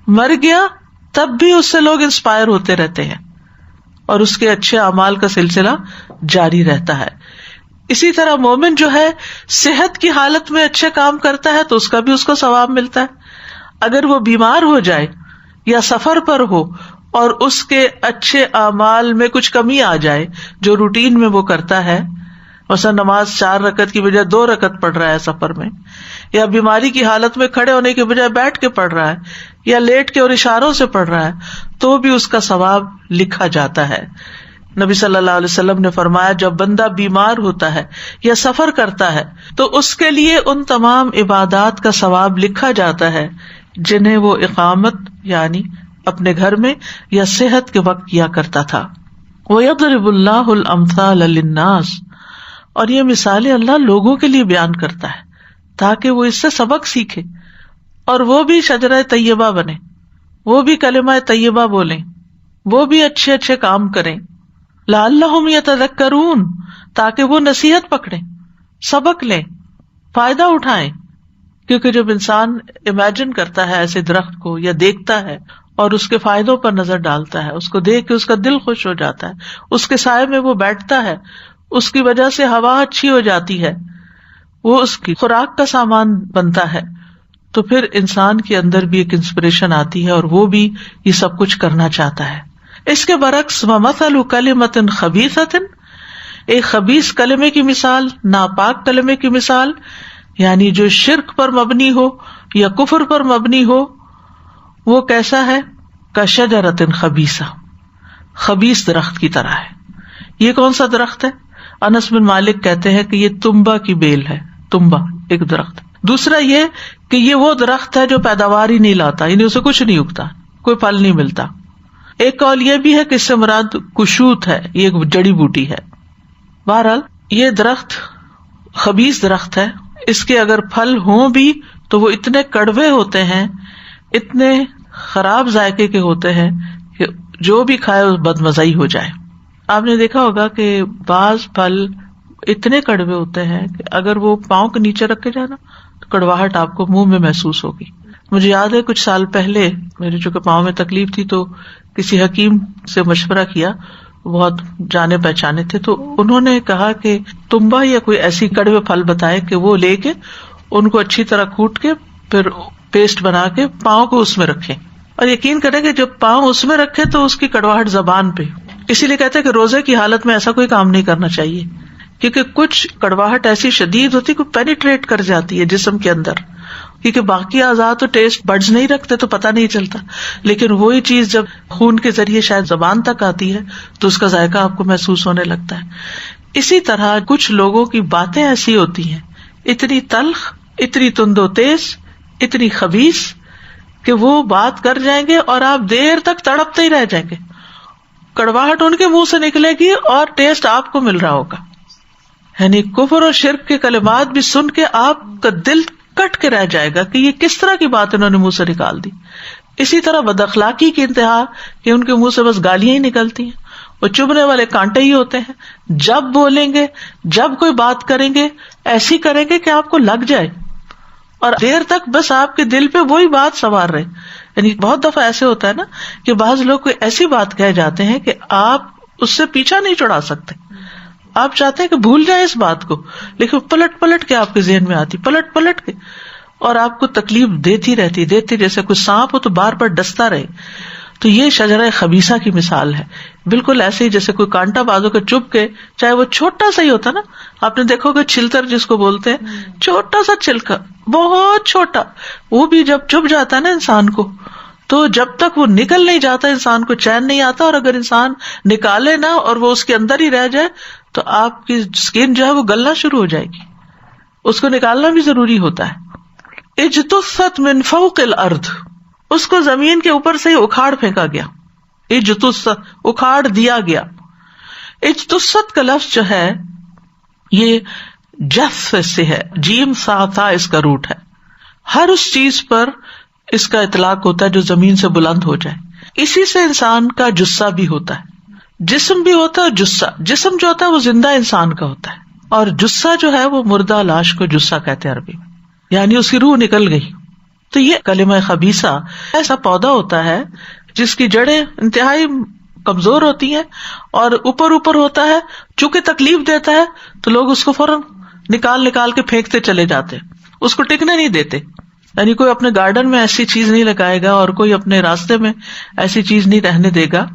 مر گیا تب بھی اس سے لوگ انسپائر ہوتے رہتے ہیں، اور اس کے اچھے اعمال کا سلسلہ جاری رہتا ہے۔ اسی طرح مومن جو ہے صحت کی حالت میں اچھے کام کرتا ہے تو اس کا بھی اس کو ثواب ملتا ہے۔ اگر وہ بیمار ہو جائے یا سفر پر ہو اور اس کے اچھے اعمال میں کچھ کمی آ جائے جو روٹین میں وہ کرتا ہے، مثلا نماز 4 رکعت کی بجائے 2 رکعت پڑھ رہا ہے سفر میں، یا بیماری کی حالت میں کھڑے ہونے کے بجائے بیٹھ کے پڑھ رہا ہے، یا لیٹ کے اور اشاروں سے پڑھ رہا ہے، تو بھی اس کا ثواب لکھا جاتا ہے۔ نبی صلی اللہ علیہ وسلم نے فرمایا، جب بندہ بیمار ہوتا ہے یا سفر کرتا ہے تو اس کے لیے ان تمام عبادات کا ثواب لکھا جاتا ہے جنہیں وہ اقامت یعنی اپنے گھر میں یا صحت کے وقت کیا کرتا تھا۔ وَيَضْرِبُ اللَّهُ الْأَمْثَالَ لِلنَّاسِ، اور یہ مثالیں اللہ لوگوں کے لیے بیان کرتا ہے تاکہ وہ اس سے سبق سیکھے اور وہ بھی شجرہ طیبہ بنے، وہ بھی کلمہ طیبہ بولیں، وہ بھی اچھے اچھے کام کریں، لعلہم یتذکرون، تاکہ وہ نصیحت پکڑیں، سبق لیں، فائدہ اٹھائیں۔ کیونکہ جب انسان امیجن کرتا ہے ایسے درخت کو یا دیکھتا ہے اور اس کے فائدوں پر نظر ڈالتا ہے، اس کو دیکھ کے اس کا دل خوش ہو جاتا ہے، اس کے سائے میں وہ بیٹھتا ہے، اس کی وجہ سے ہوا اچھی ہو جاتی ہے، وہ اس کی خوراک کا سامان بنتا ہے، تو پھر انسان کے اندر بھی ایک انسپریشن آتی ہے اور وہ بھی یہ سب کچھ کرنا چاہتا ہے۔ اس کے برعکس وَمَثَلُ كَلِمَةٍ خَبِيثَةٍ، ایک خبیث کلمے کی مثال، ناپاک کلمے کی مثال، یعنی جو شرک پر مبنی ہو یا کفر پر مبنی ہو، وہ کیسا ہے؟ کَشَجَرَةٍ خَبِيثَةٍ، خبیث درخت کی طرح ہے۔ یہ کون سا درخت ہے؟ انس بن مالک کہتے ہیں کہ یہ تنبا کی بیل ہے، تنبا ایک درخت۔ دوسرا یہ کہ یہ وہ درخت ہے جو پیداوار ہی نہیں لاتا، یعنی اسے کچھ نہیں اگتا، کوئی پھل نہیں ملتا۔ ایک قول یہ بھی ہے کہ اس سے مراد کشوت ہے، یہ ایک جڑی بوٹی ہے۔ بہرحال یہ درخت خبیث درخت ہے، اس کے اگر پھل ہوں بھی تو وہ اتنے کڑوے ہوتے ہیں، اتنے خراب ذائقے کے ہوتے ہیں کہ جو بھی کھائے اس بدمزہ ہی ہو جائے۔ آپ نے دیکھا ہوگا کہ بعض پھل اتنے کڑوے ہوتے ہیں کہ اگر وہ پاؤں کے نیچے رکھے جائے نا تو کڑواہٹ آپ کو منہ میں محسوس ہوگی۔ مجھے یاد ہے کچھ سال پہلے میرے چونکہ پاؤں میں تکلیف تھی تو کسی حکیم سے مشورہ کیا بہت جانے پہچانے تھے، تو انہوں نے کہا کہ تمبا یا کوئی ایسی کڑوے پھل بتائے کہ وہ لے کے ان کو اچھی طرح کوٹ کے پھر پیسٹ بنا کے پاؤں کو اس میں رکھیں، اور یقین کریں کہ جب پاؤں اس میں رکھے تو اس کی کڑواہٹ زبان پہ. اسی لیے کہتے ہیں کہ روزے کی حالت میں ایسا کوئی کام نہیں کرنا چاہیے، کیونکہ کچھ کڑواہٹ ایسی شدید ہوتی کہ پینیٹریٹ کر جاتی ہے جسم کے اندر، کیونکہ باقی اعضاء تو ٹیسٹ بڈز نہیں رکھتے تو پتہ نہیں چلتا، لیکن وہی چیز جب خون کے ذریعے شاید زبان تک آتی ہے تو اس کا ذائقہ آپ کو محسوس ہونے لگتا ہے. اسی طرح کچھ لوگوں کی باتیں ایسی ہوتی ہیں، اتنی تلخ، اتنی تند و تیز، اتنی خبیث کہ وہ بات کر جائیں گے اور آپ دیر تک تڑپتے ہی رہ جائیں گے، کڑواہٹ ان کے منہ سے نکلے گی اور ٹیسٹ آپ کو مل رہا ہوگا. یعنی کفر اور شرک کے کلمات بھی سن کے آپ کا دل کٹ کے رہ جائے گا کہ یہ کس طرح کی بات انہوں نے منہ سے نکال دی. اسی طرح بد اخلاقی کی انتہا کہ ان کے منہ سے بس گالیاں ہی نکلتی ہیں، وہ چبھنے والے کانٹے ہی ہوتے ہیں، جب بولیں گے، جب کوئی بات کریں گے ایسی کریں گے کہ آپ کو لگ جائے، اور دیر تک بس آپ کے دل پہ وہی بات سوار رہے. یعنی بہت دفعہ ایسے ہوتا ہے نا کہ بعض لوگ کوئی ایسی بات کہہ جاتے ہیں کہ آپ اس سے پیچھا نہیں چھڑا سکتے، آپ چاہتے ہیں کہ بھول جائیں اس بات کو، لیکن پلٹ پلٹ کے آپ کے ذہن میں آتی، پلٹ پلٹ کے، اور آپ کو تکلیف دیتی رہتی، جیسے کوئی سانپ ہو تو بار بار ڈستا رہے. تو یہ شجرہ خبیثہ کی مثال ہے، بالکل ایسے ہی جیسے کوئی کانٹا بازو کے چپ کے، چاہے وہ چھوٹا سا ہی ہوتا نا، آپ نے دیکھو کہ چھلتر جس کو بولتے ہیں، چھوٹا سا چھلکا، بہت چھوٹا، وہ بھی جب چپ جاتا ہے نا انسان کو، تو جب تک وہ نکل نہیں جاتا انسان کو چین نہیں آتا، اور اگر انسان نکالے نا اور وہ اس کے اندر ہی رہ جائے تو آپ کی اسکن جو ہے وہ گلنا شروع ہو جائے گی، اس کو نکالنا بھی ضروری ہوتا ہے. اجتثت من فوق الارض، اس کو زمین کے اوپر سے ہی اکھاڑ پھینکا گیا، اجتثت اکھاڑ دیا گیا. اجتثت کا لفظ جو ہے یہ جث سے ہے، جیم سا تھا اس کا روٹ ہے. ہر اس چیز پر اس کا اطلاق ہوتا ہے جو زمین سے بلند ہو جائے. اسی سے انسان کا جثہ بھی ہوتا ہے، جسم بھی ہوتا ہے. جسم جو ہوتا ہے وہ زندہ انسان کا ہوتا ہے، اور جثہ جو ہے وہ مردہ لاش کو جثہ کہتے ہیں عربی میں، یعنی اس کی روح نکل گئی. تو یہ کلمہ خبیثہ ایسا پودا ہوتا ہے جس کی جڑیں انتہائی کمزور ہوتی ہیں اور اوپر ہوتا ہے، چونکہ تکلیف دیتا ہے تو لوگ اس کو فوراً نکال کے پھینکتے چلے جاتے، اس کو ٹکنے نہیں دیتے. یعنی کوئی اپنے گارڈن میں ایسی چیز نہیں لگائے گا اور کوئی اپنے راستے میں ایسی چیز نہیں رہنے دے گا.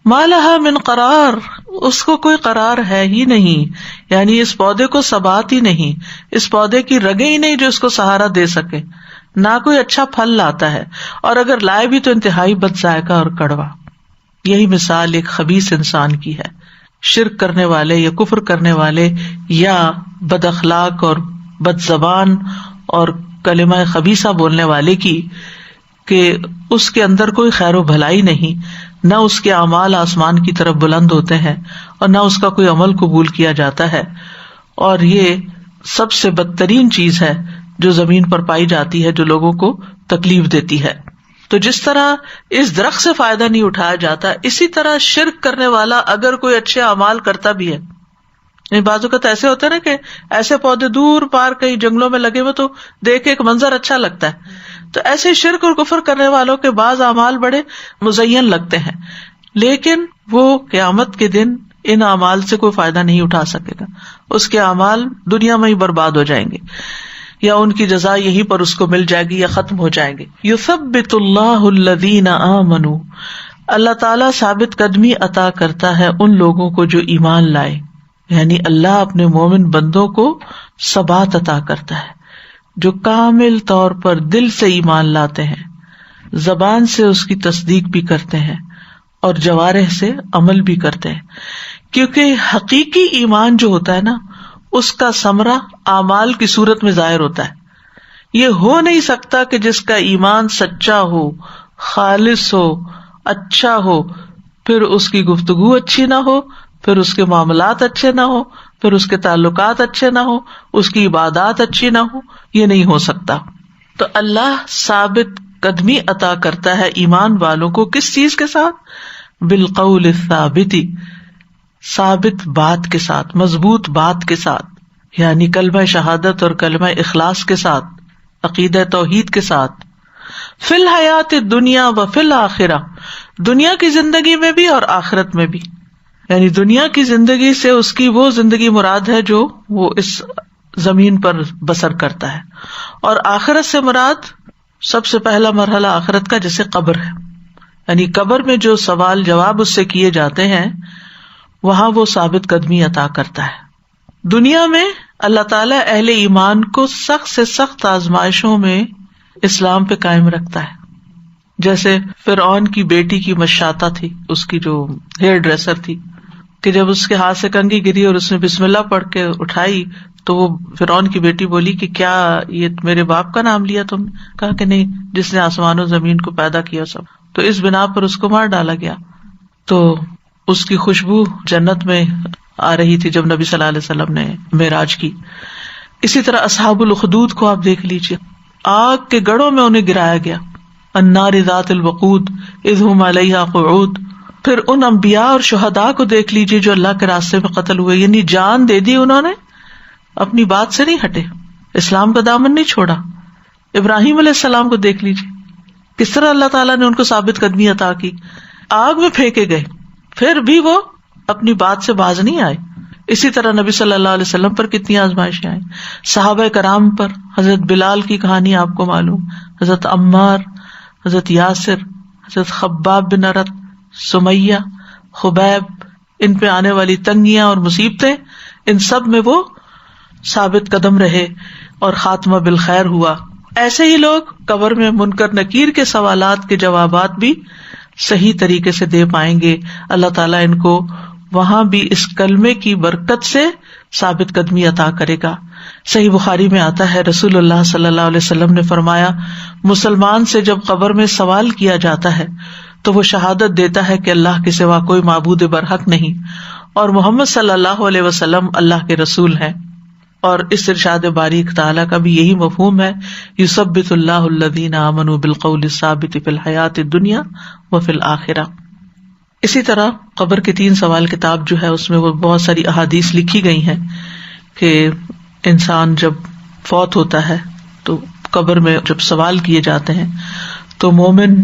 ما لها من قرار، اس کو کوئی قرار ہے ہی نہیں، یعنی اس پودے کو ثبات ہی نہیں، اس پودے کی رگیں ہی نہیں جو اس کو سہارا دے سکے، نہ کوئی اچھا پھل لاتا ہے، اور اگر لائے بھی تو انتہائی بد ذائقہ اور کڑوا. یہی مثال ایک خبیث انسان کی ہے، شرک کرنے والے یا کفر کرنے والے یا بد اخلاق اور بد زبان اور کلمہ خبیثہ بولنے والے کی، کہ اس کے اندر کوئی خیر و بھلائی نہیں، نہ اس کے اعمال آسمان کی طرف بلند ہوتے ہیں اور نہ اس کا کوئی عمل قبول کیا جاتا ہے. اور یہ سب سے بدترین چیز ہے جو زمین پر پائی جاتی ہے، جو لوگوں کو تکلیف دیتی ہے. تو جس طرح اس درخت سے فائدہ نہیں اٹھایا جاتا، اسی طرح شرک کرنے والا اگر کوئی اچھے اعمال کرتا بھی ہے، بعض اوقات ایسے ہوتے ہیں نا کہ ایسے پودے دور پار کئی جنگلوں میں لگے ہوئے تو دیکھ کے ایک منظر اچھا لگتا ہے، تو ایسے شرک اور کفر کرنے والوں کے بعض اعمال بڑے مزین لگتے ہیں، لیکن وہ قیامت کے دن ان اعمال سے کوئی فائدہ نہیں اٹھا سکے گا، اس کے اعمال دنیا میں ہی برباد ہو جائیں گے، یا ان کی جزا یہی پر اس کو مل جائے گی یا ختم ہو جائیں گے. یثبت اللہ الذین آمنوا، اللہ تعالیٰ ثابت قدمی عطا کرتا ہے ان لوگوں کو جو ایمان لائے، یعنی اللہ اپنے مومن بندوں کو ثبات عطا کرتا ہے جو کامل طور پر دل سے ایمان لاتے ہیں، زبان سے اس کی تصدیق بھی کرتے ہیں اور جوارح سے عمل بھی کرتے ہیں. کیونکہ حقیقی ایمان جو ہوتا ہے نا، اس کا ثمرہ اعمال کی صورت میں ظاہر ہوتا ہے. یہ ہو نہیں سکتا کہ جس کا ایمان سچا ہو، خالص ہو، اچھا ہو، پھر اس کی گفتگو اچھی نہ ہو، پھر اس کے معاملات اچھے نہ ہو، پھر اس کے تعلقات اچھے نہ ہو، اس کی عبادات اچھی نہ ہو، یہ نہیں ہو سکتا. تو اللہ ثابت قدمی عطا کرتا ہے ایمان والوں کو کس چیز کے ساتھ؟ بالقول الثابت، ثابت بات کے ساتھ، مضبوط بات کے ساتھ، یعنی کلمہ شہادت اور کلمہ اخلاص کے ساتھ، عقیدہ توحید کے ساتھ. فی الحیات الدنیا و فی الآخرہ، دنیا کی زندگی میں بھی اور آخرت میں بھی. یعنی دنیا کی زندگی سے اس کی وہ زندگی مراد ہے جو وہ اس زمین پر بسر کرتا ہے، اور آخرت سے مراد سب سے پہلا مرحلہ آخرت کا جیسے قبر ہے، یعنی قبر میں جو سوال جواب اس سے کیے جاتے ہیں وہاں وہ ثابت قدمی عطا کرتا ہے۔ دنیا میں اللہ تعالیٰ اہل ایمان کو سخت سے سخت آزمائشوں میں اسلام پہ قائم رکھتا ہے، جیسے فرعون کی بیٹی کی مشاطہ تھی، اس کی جو ہیئر ڈریسر تھی، کہ جب اس کے ہاتھ سے کنگھی گری اور اس نے بسم اللہ پڑھ کے اٹھائی تو وہ فرعون کی بیٹی بولی کہ کیا یہ میرے باپ کا نام لیا تم نے؟ کہا کہ نہیں، جس نے آسمان و زمین کو پیدا کیا سب۔ تو اس بنا پر اس کو مار ڈالا گیا۔ تو اس کی خوشبو جنت میں آ رہی تھی جب نبی صلی اللہ علیہ وسلم نے معراج کی۔ اسی طرح اصحاب الاخدود کو آپ دیکھ لیجیے، آگ کے گڑھوں میں انہیں گرایا گیا، النار ذات الوقود اذ هم علیہا قعود۔ پھر ان انبیاء اور شہداء کو دیکھ لیجیے جو اللہ کے راستے میں قتل ہوئے، یعنی جان دے دی انہوں نے، اپنی بات سے نہیں ہٹے، اسلام کا دامن نہیں چھوڑا۔ ابراہیم علیہ السلام کو دیکھ لیجیے، کس طرح اللہ تعالیٰ نے ان کو ثابت قدمی عطا کی، آگ میں پھینکے گئے پھر بھی وہ اپنی بات سے باز نہیں آئے۔ اسی طرح نبی صلی اللہ علیہ وسلم پر کتنی آزمائشیں آئیں، صحابہ کرام پر، حضرت بلال کی کہانی آپ کو معلوم، حضرت عمار، حضرت یاسر، حضرت خباب بن ارت، سمیہ، خبیب، ان پہ آنے والی تنگیاں اور مصیبتیں، ان سب میں وہ ثابت قدم رہے اور خاتمہ بالخیر ہوا۔ ایسے ہی لوگ قبر میں منکر نکیر کے سوالات کے جوابات بھی صحیح طریقے سے دے پائیں گے۔ اللہ تعالیٰ ان کو وہاں بھی اس کلمے کی برکت سے ثابت قدمی عطا کرے گا۔ صحیح بخاری میں آتا ہے، رسول اللہ صلی اللہ علیہ وسلم نے فرمایا، مسلمان سے جب قبر میں سوال کیا جاتا ہے تو وہ شہادت دیتا ہے کہ اللہ کے سوا کوئی معبود برحق نہیں اور محمد صلی اللہ علیہ وسلم اللہ کے رسول ہیں۔ اور اس ارشاد باریک تعالیٰ کا بھی یہی مفہوم ہے، یثبت اللہ الذین آمنوا بالقول الثابت فی الحیاۃ الدنیا وفی الآخرہ۔ اسی طرح قبر کے 3 سوال کتاب جو ہے اس میں وہ بہت ساری احادیث لکھی گئی ہیں کہ انسان جب فوت ہوتا ہے تو قبر میں جب سوال کیے جاتے ہیں تو مومن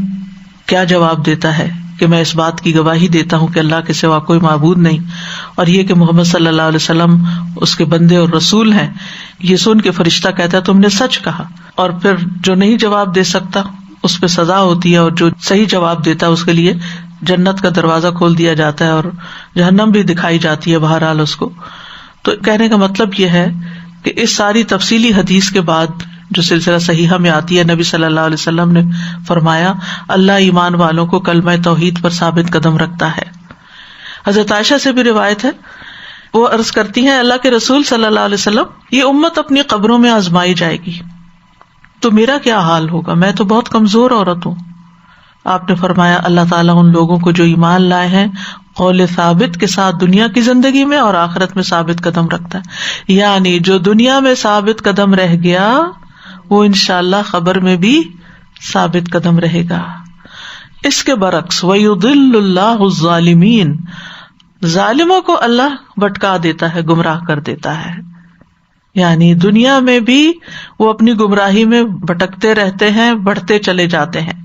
کیا جواب دیتا ہے کہ میں اس بات کی گواہی دیتا ہوں کہ اللہ کے سوا کوئی معبود نہیں، اور یہ کہ محمد صلی اللہ علیہ وسلم اس کے بندے اور رسول ہیں۔ یہ سن کے فرشتہ کہتا ہے تم نے سچ کہا، اور پھر جو نہیں جواب دے سکتا اس پہ سزا ہوتی ہے، اور جو صحیح جواب دیتا ہے اس کے لیے جنت کا دروازہ کھول دیا جاتا ہے اور جہنم بھی دکھائی جاتی ہے بہرحال اس کو۔ تو کہنے کا مطلب یہ ہے کہ اس ساری تفصیلی حدیث کے بعد جو سلسلہ صحیحہ میں آتی ہے، نبی صلی اللہ علیہ وسلم نے فرمایا اللہ ایمان والوں کو کلمہ توحید پر ثابت قدم رکھتا ہے۔ حضرت عائشہ سے بھی روایت ہے، وہ عرض کرتی ہیں اللہ کے رسول صلی اللہ علیہ وسلم، یہ امت اپنی قبروں میں آزمائی جائے گی تو میرا کیا حال ہوگا، میں تو بہت کمزور عورت ہوں۔ آپ نے فرمایا اللہ تعالیٰ ان لوگوں کو جو ایمان لائے ہیں قول ثابت کے ساتھ دنیا کی زندگی میں اور آخرت میں ثابت قدم رکھتا ہے، یعنی جو دنیا میں ثابت قدم رہ گیا وہ انشاءاللہ قبر میں بھی ثابت قدم رہے گا۔ اس کے برعکس وَيُضِلُّ اللَّهُ الظَّالِمِينَ، ظالموں کو اللہ بھٹکا دیتا ہے، گمراہ کر دیتا ہے، یعنی دنیا میں بھی وہ اپنی گمراہی میں بھٹکتے رہتے ہیں، بڑھتے چلے جاتے ہیں،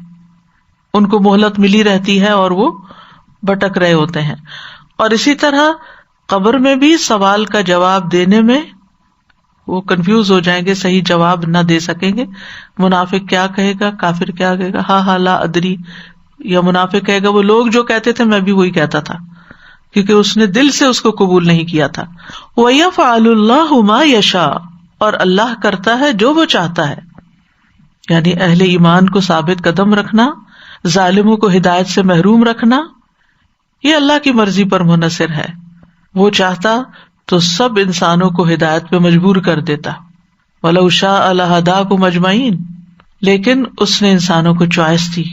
ان کو مہلت ملی رہتی ہے اور وہ بھٹک رہے ہوتے ہیں۔ اور اسی طرح قبر میں بھی سوال کا جواب دینے میں وہ کنفیوز ہو جائیں گے، صحیح جواب نہ دے سکیں گے۔ منافق کیا کہے گا، کافر کیا کہے گا، ہاں لا ادری، یا منافق کہے گا وہ لوگ جو کہتے تھے میں بھی وہی کہتا تھا، کیونکہ اس نے دل سے اس کو قبول نہیں کیا تھا۔ وَيَفْعَلُ اللَّهُ مَا يَشَاءُ، اور اللہ کرتا ہے جو وہ چاہتا ہے، یعنی اہل ایمان کو ثابت قدم رکھنا، ظالموں کو ہدایت سے محروم رکھنا، یہ اللہ کی مرضی پر منحصر ہے۔ وہ چاہتا تو سب انسانوں کو ہدایت پہ مجبور کر دیتا، وَلَوْ شَاءَ لَهَدَاكُمْ أَجْمَعِينَ، لیکن اس نے انسانوں کو چوائس دی،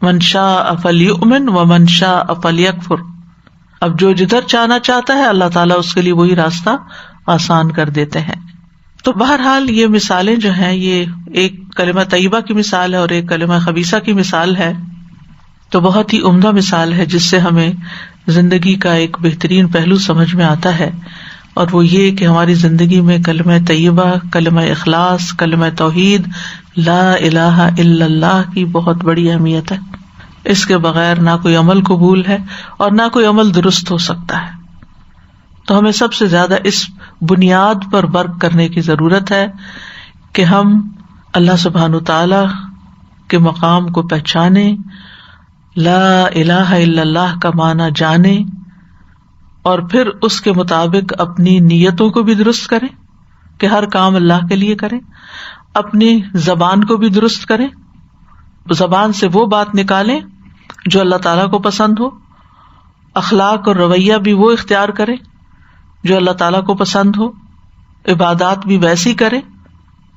مَنْ شَاءَ فَلْيُؤْمِنْ وَمَنْ شَاءَ فَلْيَكْفُرْ۔ اب جو جدھر جانا چاہتا ہے اللہ تعالیٰ اس کے لیے وہی راستہ آسان کر دیتے ہیں۔ تو بہرحال یہ مثالیں جو ہیں، یہ ایک کلمہ طیبہ کی مثال ہے اور ایک کلمہ خبیثہ کی مثال ہے، تو بہت ہی عمدہ مثال ہے جس سے ہمیں زندگی کا ایک بہترین پہلو سمجھ میں آتا ہے، اور وہ یہ کہ ہماری زندگی میں کلمہ طیبہ، کلمہ اخلاص، کلمہ توحید، لا الہ الا اللہ کی بہت بڑی اہمیت ہے۔ اس کے بغیر نہ کوئی عمل قبول ہے اور نہ کوئی عمل درست ہو سکتا ہے. تو ہمیں سب سے زیادہ اس بنیاد پر ورک کرنے کی ضرورت ہے کہ ہم اللہ سبحانہ تعالی کے مقام کو پہچانیں، لا الہ الا اللہ کا معنی جانیں، اور پھر اس کے مطابق اپنی نیتوں کو بھی درست کریں کہ ہر کام اللہ کے لیے کریں، اپنی زبان کو بھی درست کریں، زبان سے وہ بات نکالیں جو اللہ تعالیٰ کو پسند ہو، اخلاق اور رویہ بھی وہ اختیار کریں جو اللہ تعالیٰ کو پسند ہو، عبادات بھی ویسی کریں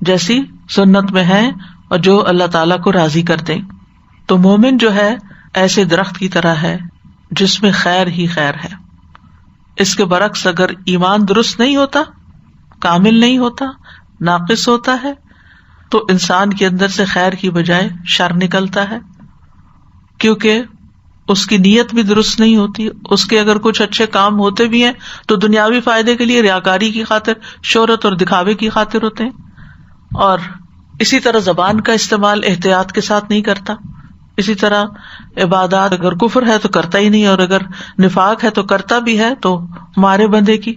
جیسی سنت میں ہے اور جو اللہ تعالیٰ کو راضی کر دیں. تو مومن جو ہے ایسے درخت کی طرح ہے جس میں خیر ہی خیر ہے. اس کے برعکس اگر ایمان درست نہیں ہوتا، کامل نہیں ہوتا، ناقص ہوتا ہے، تو انسان کے اندر سے خیر کی بجائے شر نکلتا ہے، کیونکہ اس کی نیت بھی درست نہیں ہوتی. اس کے اگر کچھ اچھے کام ہوتے بھی ہیں تو دنیاوی فائدے کے لیے، ریاکاری کی خاطر، شہرت اور دکھاوے کی خاطر ہوتے ہیں. اور اسی طرح زبان کا استعمال احتیاط کے ساتھ نہیں کرتا. اسی طرح عبادات اگر کفر ہے تو کرتا ہی نہیں، اور اگر نفاق ہے تو کرتا بھی ہے تو مارے بندے کی.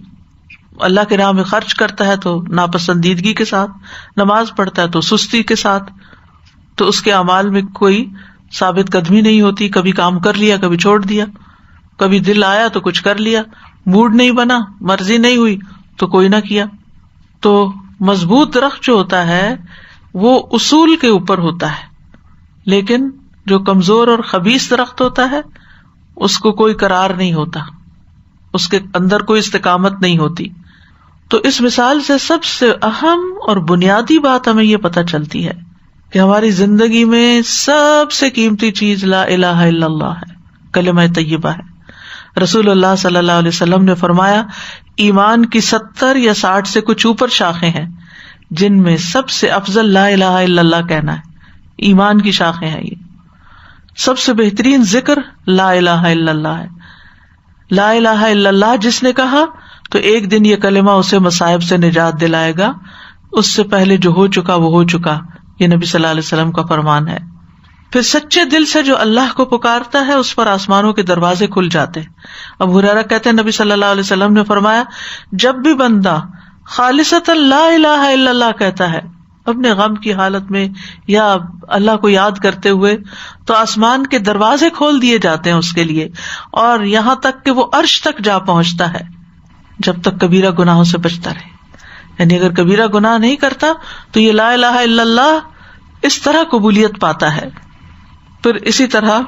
اللہ کے راہ میں خرچ کرتا ہے تو ناپسندیدگی کے ساتھ، نماز پڑھتا ہے تو سستی کے ساتھ. تو اس کے اعمال میں کوئی ثابت قدمی نہیں ہوتی. کبھی کام کر لیا، کبھی چھوڑ دیا، کبھی دل آیا تو کچھ کر لیا، موڈ نہیں بنا، مرضی نہیں ہوئی تو کوئی نہ کیا. تو مضبوط درخت جو ہوتا ہے وہ اصول کے اوپر ہوتا ہے، لیکن جو کمزور اور خبیث درخت ہوتا ہے اس کو کوئی قرار نہیں ہوتا، اس کے اندر کوئی استقامت نہیں ہوتی. تو اس مثال سے سب سے اہم اور بنیادی بات ہمیں یہ پتہ چلتی ہے کہ ہماری زندگی میں سب سے قیمتی چیز لا الہ الا اللہ ہے، کلمہ طیبہ ہے. رسول اللہ صلی اللہ علیہ وسلم نے فرمایا ایمان کی 70 یا 60 سے کچھ اوپر شاخیں ہیں، جن میں سب سے افضل لا الہ الا اللہ کہنا ہے. ایمان کی شاخیں ہیں یہ. سب سے بہترین ذکر لا الہ الا اللہ ہے. لا الہ الا اللہ جس نے کہا تو ایک دن یہ کلمہ اسے مصائب سے نجات دلائے گا، اس سے پہلے جو ہو چکا وہ ہو چکا. یہ نبی صلی اللہ علیہ وسلم کا فرمان ہے. پھر سچے دل سے جو اللہ کو پکارتا ہے اس پر آسمانوں کے دروازے کھل جاتے ہیں. ابو ہریرہ کہتے ہیں نبی صلی اللہ علیہ وسلم نے فرمایا جب بھی بندہ خالصتا لا الہ الا اللہ کہتا ہے اپنے غم کی حالت میں یا اللہ کو یاد کرتے ہوئے، تو آسمان کے دروازے کھول دیے جاتے ہیں اس کے لیے، اور یہاں تک کہ وہ عرش تک جا پہنچتا ہے جب تک کبیرہ گناہوں سے بچتا رہے. یعنی اگر کبیرہ گناہ نہیں کرتا تو یہ لا الہ الا اللہ اس طرح قبولیت پاتا ہے. پھر اسی طرح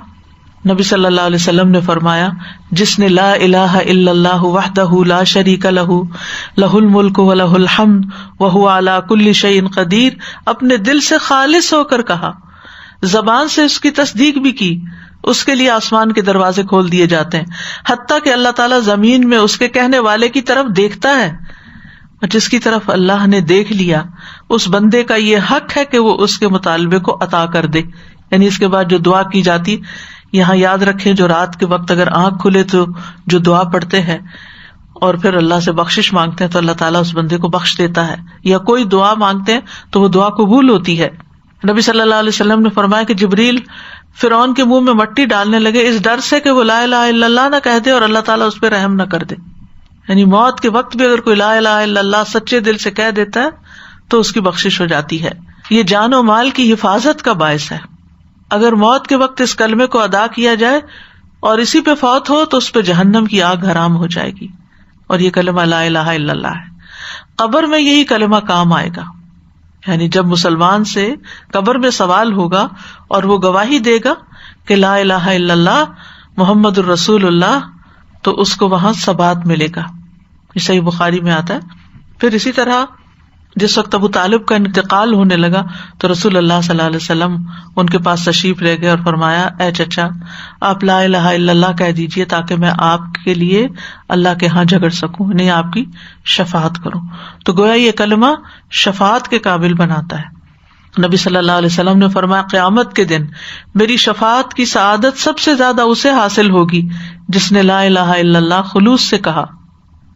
نبی صلی اللہ علیہ وسلم نے فرمایا جس نے لا الہ الا اللہ وحدہ لا شریک لہ لہ الملک ولہ الحمد وہو علی کل شیء قدیر اپنے دل سے خالص ہو کر کہا، زبان سے اس کی تصدیق بھی کی، اس کے لیے آسمان کے دروازے کھول دیے جاتے ہیں، حتیٰ کہ اللہ تعالیٰ زمین میں اس کے کہنے والے کی طرف دیکھتا ہے. جس کی طرف اللہ نے دیکھ لیا اس بندے کا یہ حق ہے کہ وہ اس کے مطالبے کو عطا کر دے. یعنی اس کے بعد جو دعا کی جاتی، یہاں یاد رکھیں جو رات کے وقت اگر آنکھ کھلے تو جو دعا پڑھتے ہیں اور پھر اللہ سے بخشش مانگتے ہیں تو اللہ تعالیٰ اس بندے کو بخش دیتا ہے، یا کوئی دعا مانگتے ہیں تو وہ دعا قبول ہوتی ہے. نبی صلی اللہ علیہ وسلم نے فرمایا کہ جبریل فرعون کے منہ میں مٹی ڈالنے لگے اس ڈر سے کہ وہ لا الہ الا اللہ نہ کہہ دے اور اللہ تعالیٰ اس پہ رحم نہ کر دے. یعنی موت کے وقت بھی اگر کوئی لا الہ الا اللہ سچے دل سے کہہ دیتا ہے تو اس کی بخشش ہو جاتی ہے. یہ جان و مال کی حفاظت کا باعث ہے. اگر موت کے وقت اس کلمے کو ادا کیا جائے اور اسی پہ فوت ہو تو اس پہ جہنم کی آگ حرام ہو جائے گی. اور یہ کلمہ لا الہ الا اللہ ہے. قبر میں یہی کلمہ کام آئے گا. یعنی جب مسلمان سے قبر میں سوال ہوگا اور وہ گواہی دے گا کہ لا الہ الا اللہ محمد الرسول اللہ، تو اس کو وہاں ثبات ملے گا. یہ صحیح بخاری میں آتا ہے. پھر اسی طرح جس وقت ابو طالب کا انتقال ہونے لگا تو رسول اللہ صلی اللہ علیہ وسلم ان کے پاس تشریف لے گئے اور فرمایا اے چچا آپ لا الہ الا اللہ کہہ دیجئے تاکہ میں آپ کے لیے اللہ کے ہاں جھگڑ سکوں، نہیں آپ کی شفاعت کروں. تو گویا یہ کلمہ شفاعت کے قابل بناتا ہے. نبی صلی اللہ علیہ وسلم نے فرمایا قیامت کے دن میری شفاعت کی سعادت سب سے زیادہ اسے حاصل ہوگی جس نے لا الہ الا اللہ خلوص سے کہا.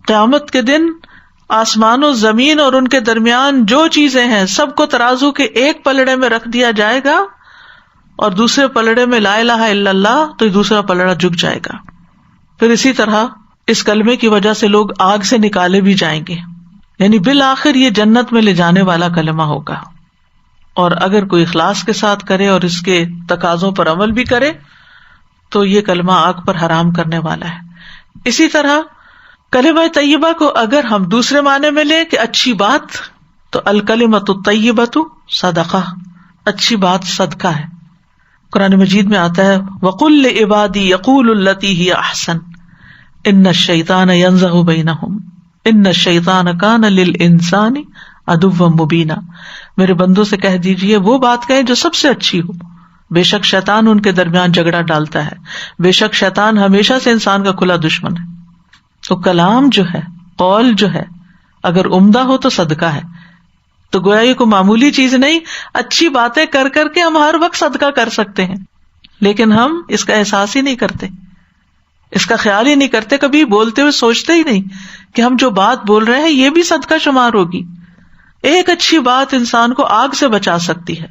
قیامت کے دن آسمان و زمین اور ان کے درمیان جو چیزیں ہیں سب کو ترازو کے ایک پلڑے میں رکھ دیا جائے گا اور دوسرے پلڑے میں لا الہ الا اللہ تو دوسرا پلڑا جھک جائے گا. پھر اسی طرح اس کلمے کی وجہ سے لوگ آگ سے نکالے بھی جائیں گے، یعنی بالآخر یہ جنت میں لے جانے والا کلمہ ہوگا. اور اگر کوئی اخلاص کے ساتھ کرے اور اس کے تقاضوں پر عمل بھی کرے تو یہ کلمہ آگ پر حرام کرنے والا ہے. اسی طرح کلمہ طیبہ کو اگر ہم دوسرے معنی میں لیں کہ اچھی بات، تو الکلمۃ الطیبۃ صدقہ، اچھی بات صدقہ ہے. قرآن مجید میں آتا ہے وَقُلْ لِعِبَادِي يَقُولُوا الَّتِي هِيَ أَحْسَنُ إِنَّ الشَّيْطَانَ يَنزَغُ بَيْنَهُمْ إِنَّ الشَّيْطَانَ كَانَ لِلْإِنسَانِ عَدُوًّا مُبِينًا. میرے بندوں سے کہہ دیجئے وہ بات کہیں جو سب سے اچھی ہو، بے شک شیطان ان کے درمیان جھگڑا ڈالتا ہے، بے شک شیطان ہمیشہ سے انسان کا کھلا دشمن ہے. تو کلام جو ہے، قول جو ہے، اگر عمدہ ہو تو صدقہ ہے. تو گویا یہ کوئی معمولی چیز نہیں، اچھی باتیں کر کر کے ہم ہر وقت صدقہ کر سکتے ہیں، لیکن ہم اس کا احساس ہی نہیں کرتے، اس کا خیال ہی نہیں کرتے، کبھی بولتے ہوئے سوچتے ہی نہیں کہ ہم جو بات بول رہے ہیں یہ بھی صدقہ شمار ہوگی. ایک اچھی بات انسان کو آگ سے بچا سکتی ہے.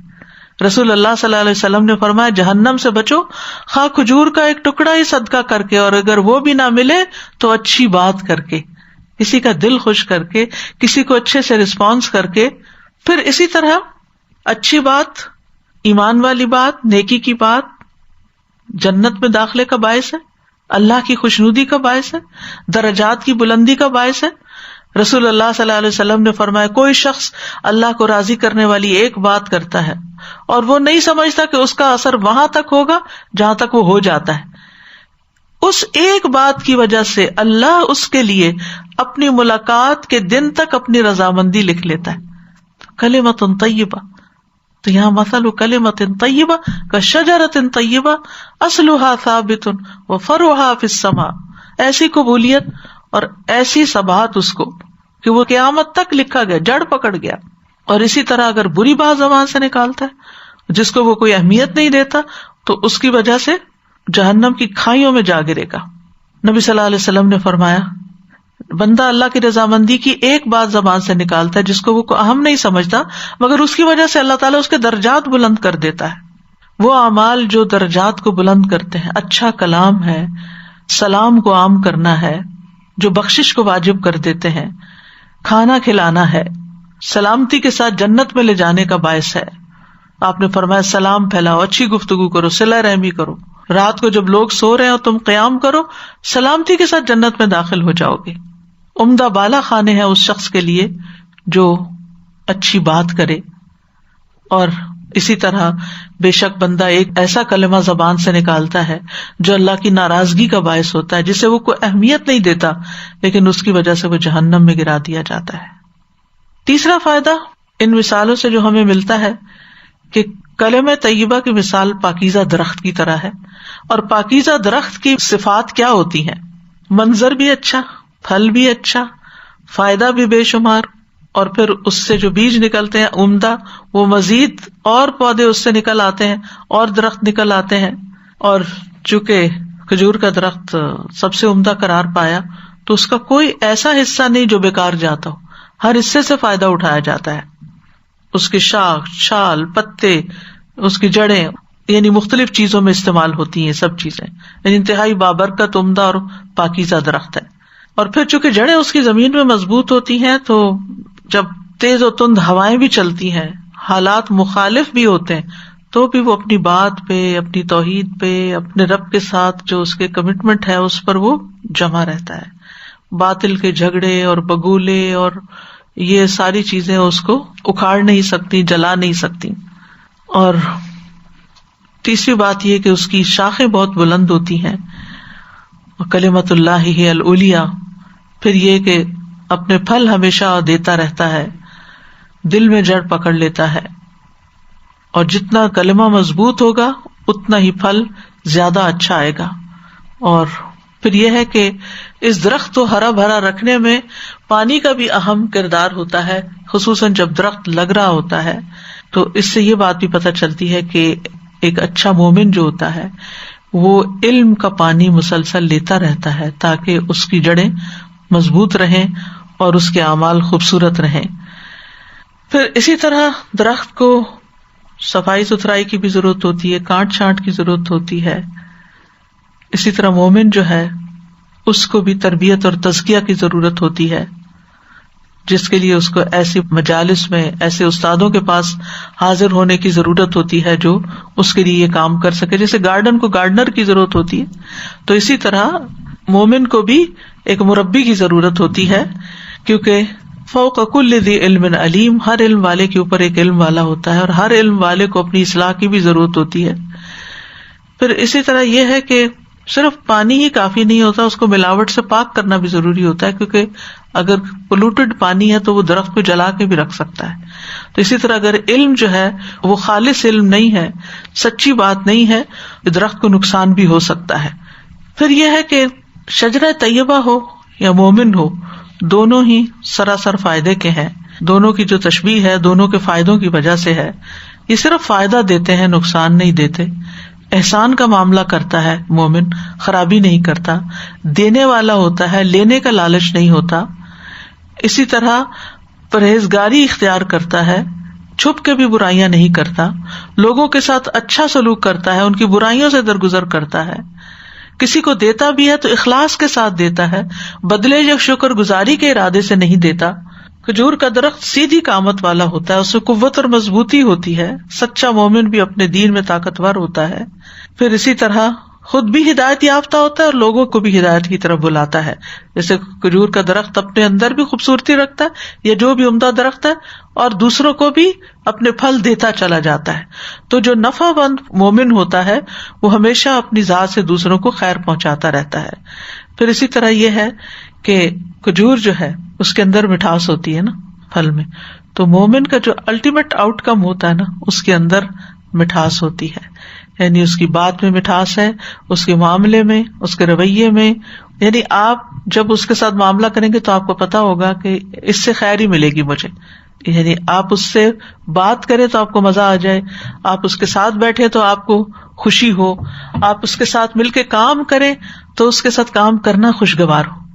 رسول اللہ صلی اللہ علیہ وسلم نے فرمایا جہنم سے بچو خواہ کھجور کا ایک ٹکڑا ہی صدقہ کر کے، اور اگر وہ بھی نہ ملے تو اچھی بات کر کے، کسی کا دل خوش کر کے، کسی کو اچھے سے رسپانس کر کے. پھر اسی طرح اچھی بات، ایمان والی بات، نیکی کی بات جنت میں داخلے کا باعث ہے، اللہ کی خوشنودی کا باعث ہے، درجات کی بلندی کا باعث ہے. رسول اللہ صلی اللہ علیہ وسلم نے فرمایا کوئی شخص اللہ کو راضی کرنے والی ایک بات کرتا ہے اور وہ نہیں سمجھتا کہ اس کا اثر وہاں تک ہوگا جہاں تک وہ ہو جاتا ہے، اس ایک بات کی وجہ سے اللہ اس کے لیے اپنی ملاقات کے دن تک اپنی رضامندی لکھ لیتا ہے. کلمۃ طیبہ، تو یہاں مثل کلمۃ طیبہ کشجرۃ طیبہ اصلها ثابت وفرعها فی السماء. ایسی قبولیت اور ایسی ثبات اس کو کہ وہ قیامت تک لکھا گیا، جڑ پکڑ گیا. اور اسی طرح اگر بری بات زبان سے نکالتا ہے جس کو وہ کوئی اہمیت نہیں دیتا تو اس کی وجہ سے جہنم کی کھائیوں میں جا گرے گا. نبی صلی اللہ علیہ وسلم نے فرمایا بندہ اللہ کی رضامندی کی ایک بات زبان سے نکالتا ہے جس کو وہ اہم نہیں سمجھتا، مگر اس کی وجہ سے اللہ تعالیٰ اس کے درجات بلند کر دیتا ہے. وہ اعمال جو درجات کو بلند کرتے ہیں، اچھا کلام ہے، سلام کو عام کرنا ہے، جو بخشش کو واجب کر دیتے ہیں، کھانا کھلانا ہے، سلامتی کے ساتھ جنت میں لے جانے کا باعث ہے. آپ نے فرمایا سلام پھیلاؤ، اچھی گفتگو کرو، صلہ رحمی کرو، رات کو جب لوگ سو رہے ہیں اور تم قیام کرو، سلامتی کے ساتھ جنت میں داخل ہو جاؤ گے. عمدہ بالا خانے ہیں اس شخص کے لیے جو اچھی بات کرے. اور اسی طرح بے شک بندہ ایک ایسا کلمہ زبان سے نکالتا ہے جو اللہ کی ناراضگی کا باعث ہوتا ہے، جسے وہ کوئی اہمیت نہیں دیتا لیکن اس کی وجہ سے وہ جہنم میں گرا دیا جاتا ہے. تیسرا فائدہ ان مثالوں سے جو ہمیں ملتا ہے کہ کلمہ طیبہ کی مثال پاکیزہ درخت کی طرح ہے. اور پاکیزہ درخت کی صفات کیا ہوتی ہیں؟ منظر بھی اچھا، پھل بھی اچھا، فائدہ بھی بے شمار، اور پھر اس سے جو بیج نکلتے ہیں عمدہ، وہ مزید اور پودے اس سے نکل آتے ہیں اور درخت نکل آتے ہیں. اور چونکہ کھجور کا درخت سب سے عمدہ قرار پایا تو اس کا کوئی ایسا حصہ نہیں جو بیکار جاتا ہو، ہر حصے سے فائدہ اٹھایا جاتا ہے. اس کی شاخ، چھال، پتے، اس کی جڑیں، یعنی مختلف چیزوں میں استعمال ہوتی ہیں سب چیزیں. یعنی انتہائی بابرکت، عمدہ اور پاکیزہ درخت ہے. اور پھر چونکہ جڑیں اس کی زمین میں مضبوط ہوتی ہیں تو جب تیز و تند ہوائیں بھی چلتی ہیں، حالات مخالف بھی ہوتے ہیں، تو بھی وہ اپنی بات پہ، اپنی توحید پہ، اپنے رب کے ساتھ جو اس کے کمٹمنٹ ہے اس پر وہ جمع رہتا ہے. باطل کے جھگڑے اور بگولے اور یہ ساری چیزیں اس کو اکھاڑ نہیں سکتی، جلا نہیں سکتی. اور تیسری بات یہ کہ اس کی شاخیں بہت بلند ہوتی ہیں. کلمۃ اللہ ہی العلیٰ. پھر یہ کہ اپنے پھل ہمیشہ دیتا رہتا ہے، دل میں جڑ پکڑ لیتا ہے، اور جتنا کلمہ مضبوط ہوگا اتنا ہی پھل زیادہ اچھا آئے گا. اور پھر یہ ہے کہ اس درخت کو ہرا بھرا رکھنے میں پانی کا بھی اہم کردار ہوتا ہے، خصوصاً جب درخت لگ رہا ہوتا ہے. تو اس سے یہ بات بھی پتہ چلتی ہے کہ ایک اچھا مومن جو ہوتا ہے وہ علم کا پانی مسلسل لیتا رہتا ہے تاکہ اس کی جڑیں مضبوط رہیں اور اس کے اعمال خوبصورت رہیں. پھر اسی طرح درخت کو صفائی ستھرائی کی بھی ضرورت ہوتی ہے، کانٹ چھانٹ کی ضرورت ہوتی ہے. اسی طرح مومن جو ہے اس کو بھی تربیت اور تزکیہ کی ضرورت ہوتی ہے، جس کے لیے اس کو ایسی مجالس میں، ایسے استادوں کے پاس حاضر ہونے کی ضرورت ہوتی ہے جو اس کے لیے یہ کام کر سکے. جیسے گارڈن کو گارڈنر کی ضرورت ہوتی ہے، تو اسی طرح مومن کو بھی ایک مربی کی ضرورت ہوتی ہے، کیونکہ فوق کل ذی علم علیم، ہر علم والے کے اوپر ایک علم والا ہوتا ہے، اور ہر علم والے کو اپنی اصلاح کی بھی ضرورت ہوتی ہے. پھر اسی طرح یہ ہے کہ صرف پانی ہی کافی نہیں ہوتا، اس کو ملاوٹ سے پاک کرنا بھی ضروری ہوتا ہے، کیونکہ اگر پولوٹڈ پانی ہے تو وہ درخت کو جلا کے بھی رکھ سکتا ہے. تو اسی طرح اگر علم جو ہے وہ خالص علم نہیں ہے، سچی بات نہیں ہے، درخت کو نقصان بھی ہو سکتا ہے. پھر یہ ہے کہ شجرہ طیبہ ہو یا مومن ہو، دونوں ہی سراسر فائدے کے ہیں. دونوں کی جو تشبیہ ہے دونوں کے فائدوں کی وجہ سے ہے. یہ صرف فائدہ دیتے ہیں، نقصان نہیں دیتے. احسان کا معاملہ کرتا ہے مومن، خرابی نہیں کرتا، دینے والا ہوتا ہے، لینے کا لالچ نہیں ہوتا. اسی طرح پرہیزگاری اختیار کرتا ہے، چھپ کے بھی برائیاں نہیں کرتا، لوگوں کے ساتھ اچھا سلوک کرتا ہے، ان کی برائیوں سے درگزر کرتا ہے. کسی کو دیتا بھی ہے تو اخلاص کے ساتھ دیتا ہے، بدلے یا شکر گزاری کے ارادے سے نہیں دیتا. کھجور کا درخت سیدھی قامت والا ہوتا ہے، اس میں قوت اور مضبوطی ہوتی ہے. سچا مومن بھی اپنے دین میں طاقتور ہوتا ہے. پھر اسی طرح خود بھی ہدایت یافتہ ہوتا ہے اور لوگوں کو بھی ہدایت کی طرف بلاتا ہے. جیسے کھجور کا درخت اپنے اندر بھی خوبصورتی رکھتا ہے، یا جو بھی عمدہ درخت ہے، اور دوسروں کو بھی اپنے پھل دیتا چلا جاتا ہے. تو جو نفع مند مومن ہوتا ہے وہ ہمیشہ اپنی ذات سے دوسروں کو خیر پہنچاتا رہتا ہے. پھر اسی طرح یہ ہے کہ کھجور جو ہے اس کے اندر مٹھاس ہوتی ہے نا پھل میں، تو مومن کا جو الٹیمیٹ آؤٹ کم ہوتا ہے نا اس کے اندر مٹھاس ہوتی ہے. یعنی اس کی بات میں مٹھاس ہے، اس کے معاملے میں، اس کے رویے میں. یعنی آپ جب اس کے ساتھ معاملہ کریں گے تو آپ کو پتا ہوگا کہ اس سے خیر ہی ملے گی مجھے. یعنی آپ اس سے بات کریں تو آپ کو مزہ آ جائے، آپ اس کے ساتھ بیٹھے تو آپ کو خوشی ہو، آپ اس کے ساتھ مل کے کام کریں تو اس کے ساتھ کام کرنا خوشگوار ہو.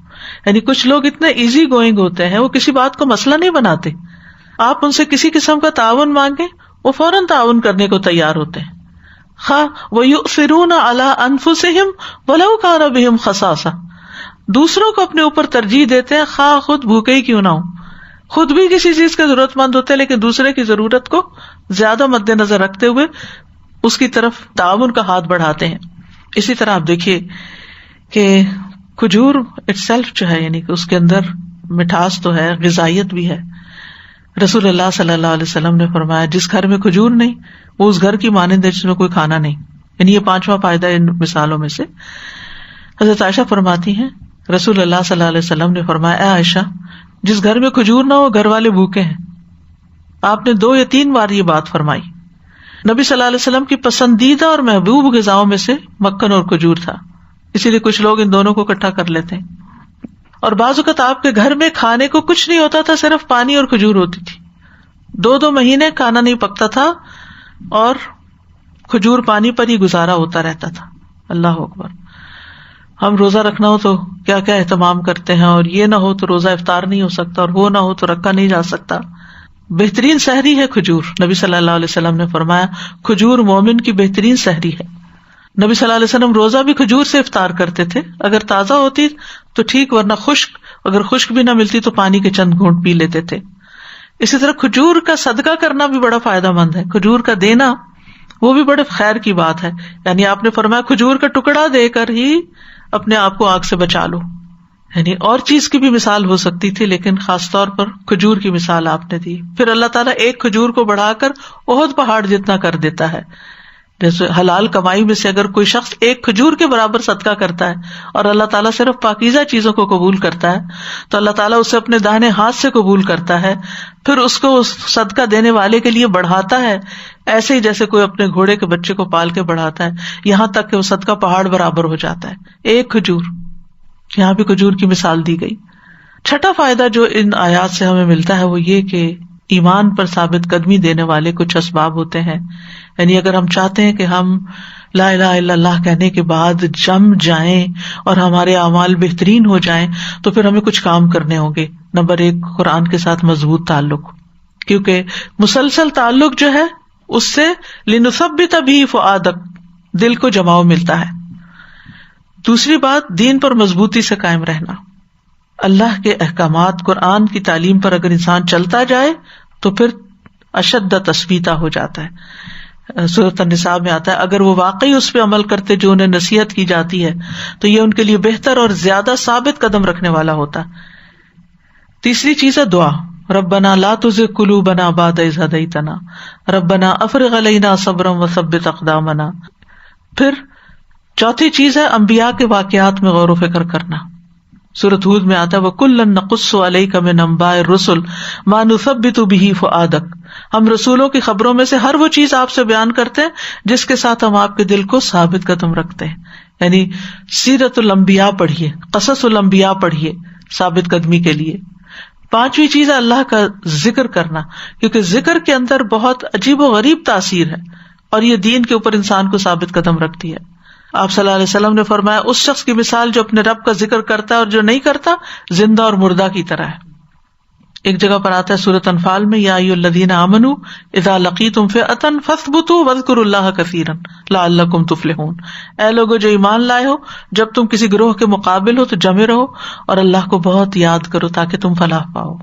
یعنی کچھ لوگ اتنے ایزی گوئنگ ہوتے ہیں، وہ کسی بات کو مسئلہ نہیں بناتے. آپ ان سے کسی قسم کا تعاون مانگیں، وہ فوراً تعاون کرنے کو تیار ہوتے ہیں. وَيُؤْثِرُونَ عَلَىٰ أَنفُسِهِمْ وَلَوْ كَانَ بِهِمْ خَصَاصَةٌ، دوسروں کو اپنے اوپر ترجیح دیتے ہیں خواہ خود بھوکے ہی کیوں نہ ہو. خود بھی کسی چیز کا ضرورت مند ہوتے ہیں لیکن دوسرے کی ضرورت کو زیادہ مد نظر رکھتے ہوئے اس کی طرف تعاون کا ہاتھ بڑھاتے ہیں. اسی طرح آپ دیکھیے کہ کھجور اٹ سیلف جو ہے، یعنی کہ اس کے اندر مٹھاس تو ہے، غذائیت بھی ہے. رسول اللہ صلی اللہ علیہ وسلم نے فرمایا جس گھر میں کھجور نہیں وہ اس گھر کی مانند ہے جس میں کوئی کھانا نہیں. یعنی یہ 5واں فائدہ ان مثالوں میں سے. حضرت عائشہ فرماتی ہیں رسول اللہ صلی اللہ علیہ وسلم نے فرمایا، اے عائشہ، جس گھر میں کھجور نہ ہو گھر والے بھوکے ہیں. آپ نے 2 یا 3 بار یہ بات فرمائی. نبی صلی اللہ علیہ وسلم کی پسندیدہ اور محبوب غذاؤں میں سے مکھن اور کھجور تھا، اسی لیے کچھ لوگ ان دونوں کو اکٹھا کر لیتے ہیں. اور بعض اوقات آپ کے گھر میں کھانے کو کچھ نہیں ہوتا تھا، صرف پانی اور کھجور ہوتی تھی. 2 مہینے کھانا نہیں پکتا تھا اور کھجور پانی پر ہی گزارا ہوتا رہتا تھا. اللہ اکبر. ہم روزہ رکھنا ہو تو کیا کیا اہتمام کرتے ہیں، اور یہ نہ ہو تو روزہ افطار نہیں ہو سکتا، اور وہ نہ ہو تو رکھا نہیں جا سکتا. بہترین سحری ہے کھجور. نبی صلی اللہ علیہ وسلم نے فرمایا کھجور مومن کی بہترین سحری ہے. نبی صلی اللہ علیہ وسلم روزہ بھی کھجور سے افطار کرتے تھے، اگر تازہ ہوتی تو ٹھیک، ورنہ خشک، اگر خشک بھی نہ ملتی تو پانی کے چند گھونٹ پی لیتے تھے. اسی طرح کھجور کا صدقہ کرنا بھی بڑا فائدہ مند ہے. کھجور کا دینا وہ بھی بڑے خیر کی بات ہے. یعنی آپ نے فرمایا کھجور کا ٹکڑا دے کر ہی اپنے آپ کو آگ سے بچا لو. یعنی اور چیز کی بھی مثال ہو سکتی تھی لیکن خاص طور پر کھجور کی مثال آپ نے دی. پھر اللہ تعالیٰ ایک کھجور کو بڑھا کر احد پہاڑ جتنا کر دیتا ہے. جیسے حلال کمائی میں سے اگر کوئی شخص ایک کھجور کے برابر صدقہ کرتا ہے اور اللہ تعالیٰ صرف پاکیزہ چیزوں کو قبول کرتا ہے تو اللہ تعالیٰ اسے اپنے داہنے ہاتھ سے قبول کرتا ہے، پھر اس کو اس صدقہ دینے والے کے لیے بڑھاتا ہے، ایسے ہی جیسے کوئی اپنے گھوڑے کے بچے کو پال کے بڑھاتا ہے، یہاں تک کہ وہ صدقہ پہاڑ برابر ہو جاتا ہے. ایک کھجور، یہاں بھی کھجور کی مثال دی گئی. 6واں فائدہ جو ان آیات سے ہمیں ملتا ہے وہ یہ کہ ایمان پر ثابت قدمی دینے والے کچھ اسباب ہوتے ہیں. یعنی اگر ہم چاہتے ہیں کہ ہم لا الہ الا اللہ کہنے کے بعد جم جائیں اور ہمارے اعمال بہترین ہو جائیں تو پھر ہمیں کچھ کام کرنے ہوں گے. نمبر 1 قرآن کے ساتھ مضبوط تعلق، کیونکہ مسلسل تعلق جو ہے اس سے لنثبت به فؤادک، دل کو جماؤ ملتا ہے. دوسری بات، دین پر مضبوطی سے قائم رہنا. اللہ کے احکامات، قرآن کی تعلیم پر اگر انسان چلتا جائے تو پھر اشد تثبیتا ہو جاتا ہے. سورۃ النساء میں آتا ہے اگر وہ واقعی اس پہ عمل کرتے جو انہیں نصیحت کی جاتی ہے تو یہ ان کے لیے بہتر اور زیادہ ثابت قدم رکھنے والا ہوتا ہے. تیسری چیز ہے دعا. ربنا لا تزغ قلوبنا بعد اذ ہدیتنا ربنا افرغ علینا صبرا وثبت اقدامنا. پھر چوتھی چیز ہے انبیاء کے واقعات میں غور و فکر کرنا. سورۃ ہود میں آتا ہے وَكُلًّا نَقُصُّ عَلَيْكَ مِنْ أَنبَاءِ الرُّسُلِ مَا نُثَبِّتُ بِهِ فُؤَادَكَ. ہم رسولوں کی خبروں میں سے ہر وہ چیز آپ سے بیان کرتے ہیں جس کے ساتھ ہم آپ کے دل کو ثابت قدم رکھتے ہیں. یعنی سیرت الانبیاء پڑھیے، قصص الانبیاء پڑھیے ثابت قدمی کے لیے. پانچویں چیز ہے اللہ کا ذکر کرنا، کیونکہ ذکر کے اندر بہت عجیب و غریب تاثیر ہے اور یہ دین کے اوپر انسان کو ثابت قدم رکھتی ہے. آپ صلی اللہ علیہ وسلم نے فرمایا اس شخص کی مثال جو اپنے رب کا ذکر کرتا ہے اور جو نہیں کرتا زندہ اور مردہ کی طرح ہے. ایک جگہ پر آتا ہے سورۃ انفال میں یا ایھا الذین آمنوا اذا لقیتم فئۃ فاثبتوا واذکروا اللہ کثیرا لعلکم تفلحون. اے لوگو جو ایمان لائے ہو، جب تم کسی گروہ کے مقابل ہو تو جمے رہو اور اللہ کو بہت یاد کرو تاکہ تم فلاح پاؤ.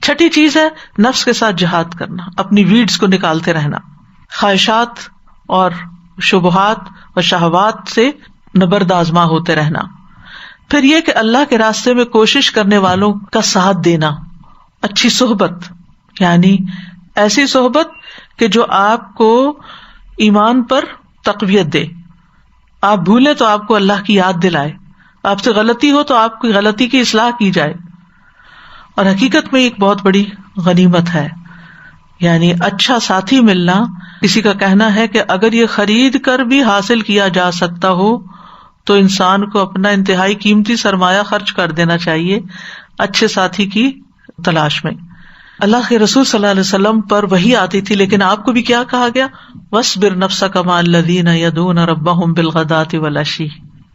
چھٹی چیز ہے نفس کے ساتھ جہاد کرنا، اپنی ویڈز کو نکالتے رہنا، خواہشات اور شبہات و شہوات سے نبرد آزما ہوتے رہنا. پھر یہ کہ اللہ کے راستے میں کوشش کرنے والوں کا ساتھ دینا. اچھی صحبت، یعنی ایسی صحبت کہ جو آپ کو ایمان پر تقویت دے. آپ بھولیں تو آپ کو اللہ کی یاد دلائے، آپ سے غلطی ہو تو آپ کی غلطی کی اصلاح کی جائے. اور حقیقت میں ایک بہت بڑی غنیمت ہے، یعنی اچھا ساتھی ملنا. کسی کا کہنا ہے کہ اگر یہ خرید کر بھی حاصل کیا جا سکتا ہو تو انسان کو اپنا انتہائی قیمتی سرمایہ خرچ کر دینا چاہیے اچھے ساتھی کی تلاش میں. اللہ کے رسول صلی اللہ علیہ وسلم پر وحی آتی تھی، لیکن آپ کو بھی کیا کہا گیا؟ وَاصْبِرْ نَفْسَكَ مَعَ الَّذِينَ يَدْعُونَ رَبَّهُمْ بِالْغَدَاةِ وَالْعَشِيِّ.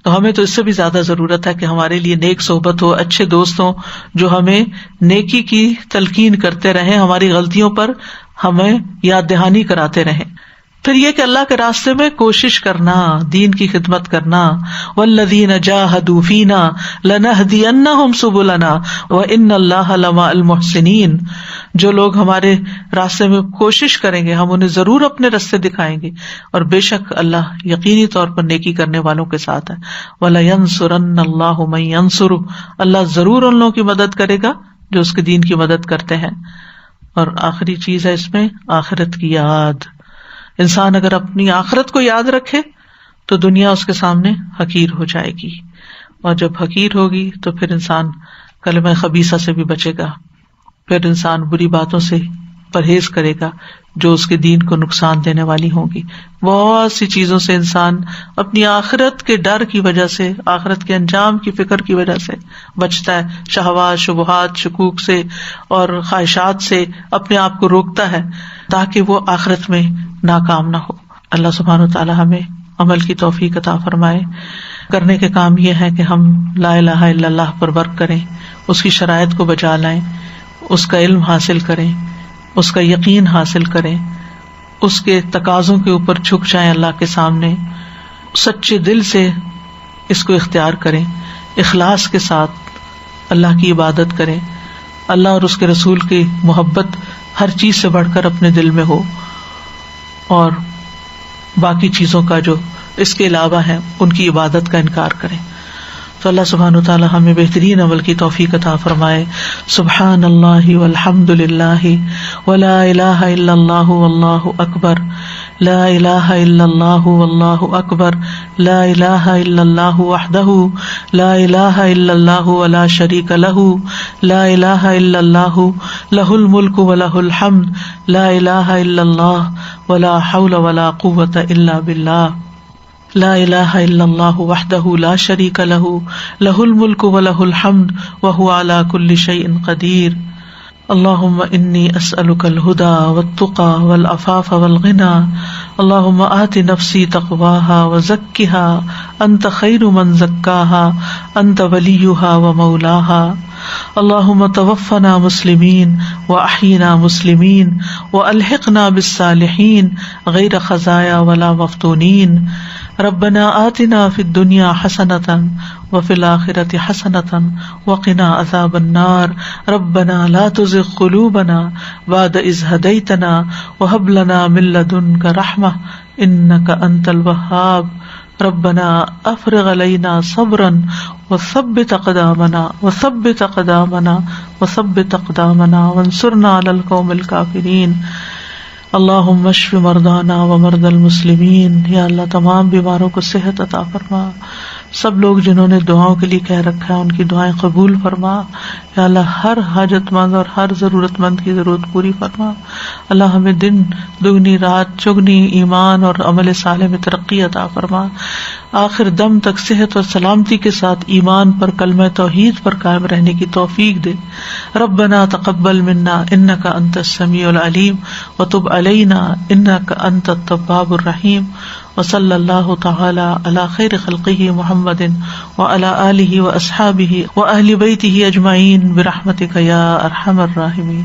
تو ہمیں تو اس سے بھی زیادہ ضرورت ہے کہ ہمارے لیے نیک صحبت ہو، اچھے دوست ہوں جو ہمیں نیکی کی تلقین کرتے رہیں، ہماری غلطیوں پر ہمیں یاد دہانی کراتے رہیں. پھر یہ کہ اللہ کے راستے میں کوشش کرنا، دین کی خدمت کرنا. والذین جاہدوا فینا لنہدینہم سبلنا وان اللہ لمع المحسنین. جو لوگ ہمارے راستے میں کوشش کریں گے ہم انہیں ضرور اپنے راستے دکھائیں گے، اور بے شک اللہ یقینی طور پر نیکی کرنے والوں کے ساتھ ہے. ولینصرن اللہ من ینصرہ. اللہ ضرور ان لوگوں کی مدد کرے گا جو اس کے دین کی مدد کرتے ہیں. اور آخری چیز ہے اس میں آخرت کی یاد. انسان اگر اپنی آخرت کو یاد رکھے تو دنیا اس کے سامنے حقیر ہو جائے گی، اور جب حقیر ہوگی تو پھر انسان کلمہ خبیثہ سے بھی بچے گا، پھر انسان بری باتوں سے پرہیز کرے گا جو اس کے دین کو نقصان دینے والی ہوں گی. بہت سی چیزوں سے انسان اپنی آخرت کے ڈر کی وجہ سے، آخرت کے انجام کی فکر کی وجہ سے بچتا ہے. شہوات، شبہات، شکوک سے اور خواہشات سے اپنے آپ کو روکتا ہے تاکہ وہ آخرت میں ناکام نہ ہو. اللہ سبحانہ وتعالی ہمیں عمل کی توفیق عطا فرمائے. کرنے کے کام یہ ہے کہ ہم لا الہ الا اللہ پر ورک کریں، اس کی شرائط کو بجا لائیں، اس کا علم حاصل کریں، اس کا یقین حاصل کریں، اس کے تقاضوں کے اوپر جھک جائیں اللہ کے سامنے، سچے دل سے اس کو اختیار کریں، اخلاص کے ساتھ اللہ کی عبادت کریں. اللہ اور اس کے رسول کی محبت ہر چیز سے بڑھ کر اپنے دل میں ہو، اور باقی چیزوں کا جو اس کے علاوہ ہیں ان کی عبادت کا انکار کریں. تو اللہ سبحانہ وتعالی ہمیں بہترین عمل کی توفیق عطا فرمائے. سبحان اللہ والحمد للہ ولا الہ الا اللہ واللہ اکبر، لا الہ الا اللہ واللہ اکبر، لا الہ الا اللہ وحدہ لا الہ الا اللہ ولا شریک لہ، لا الہ الا اللہ لہ الملک ولہ الحمد، لا الہ الا اللہ ولا حول ولا قوۃ الا باللہ، لا الہ الا اللہ وحدہ لا شریک لہ، لہ الملک ولہ الحمد وہو علی کل شیء قدیر. اللہم انی اسألک الہدی والتقی والعفاف والغنی. اللہم آت نفسی تقواہا وزکھا انت خیر من زکاہا انت ولیہا ومولاہا. اللهم توفنا مسلمين وأحينا مسلمين وألحقنا بالصالحين غير خزايا ولا مفتونين. ربنا آتنا في الدنيا حسنة وفي الآخرة حسنة وقنا عذاب النار. ربنا لا تزغ قلوبنا بعد إذ هديتنا وهب لنا من لدنك رحمة إنك أنت الوهاب. ربنا افرغ علينا صبرا وثبت اقدامنا وانصرنا على القوم الكافرين. اللهم اشف مرضانا ومرضى المسلمین. یا اللہ تمام بیماروں کو صحت عطا فرما. سب لوگ جنہوں نے دعاؤں کے لیے کہہ رکھا ہے ان کی دعائیں قبول فرما. یا اللہ ہر حاجت مند اور ہر ضرورت مند کی ضرورت پوری فرما. اللہ ہمیں دن دگنی رات چگنی ایمان اور عمل صالح میں ترقی عطا فرما. آخر دم تک صحت اور سلامتی کے ساتھ ایمان پر کلمہ توحید پر قائم رہنے کی توفیق دے. ربنا تقبل منا انک انت السمیع العلیم وتب علینا انک انت التواب الرحیم. وصلی اللہ تعالی علی خیر خلقہ محمد وعلی آلہ واصحابہ واہل بیتہ اجمعین برحمتک یا ارحم الراحمین.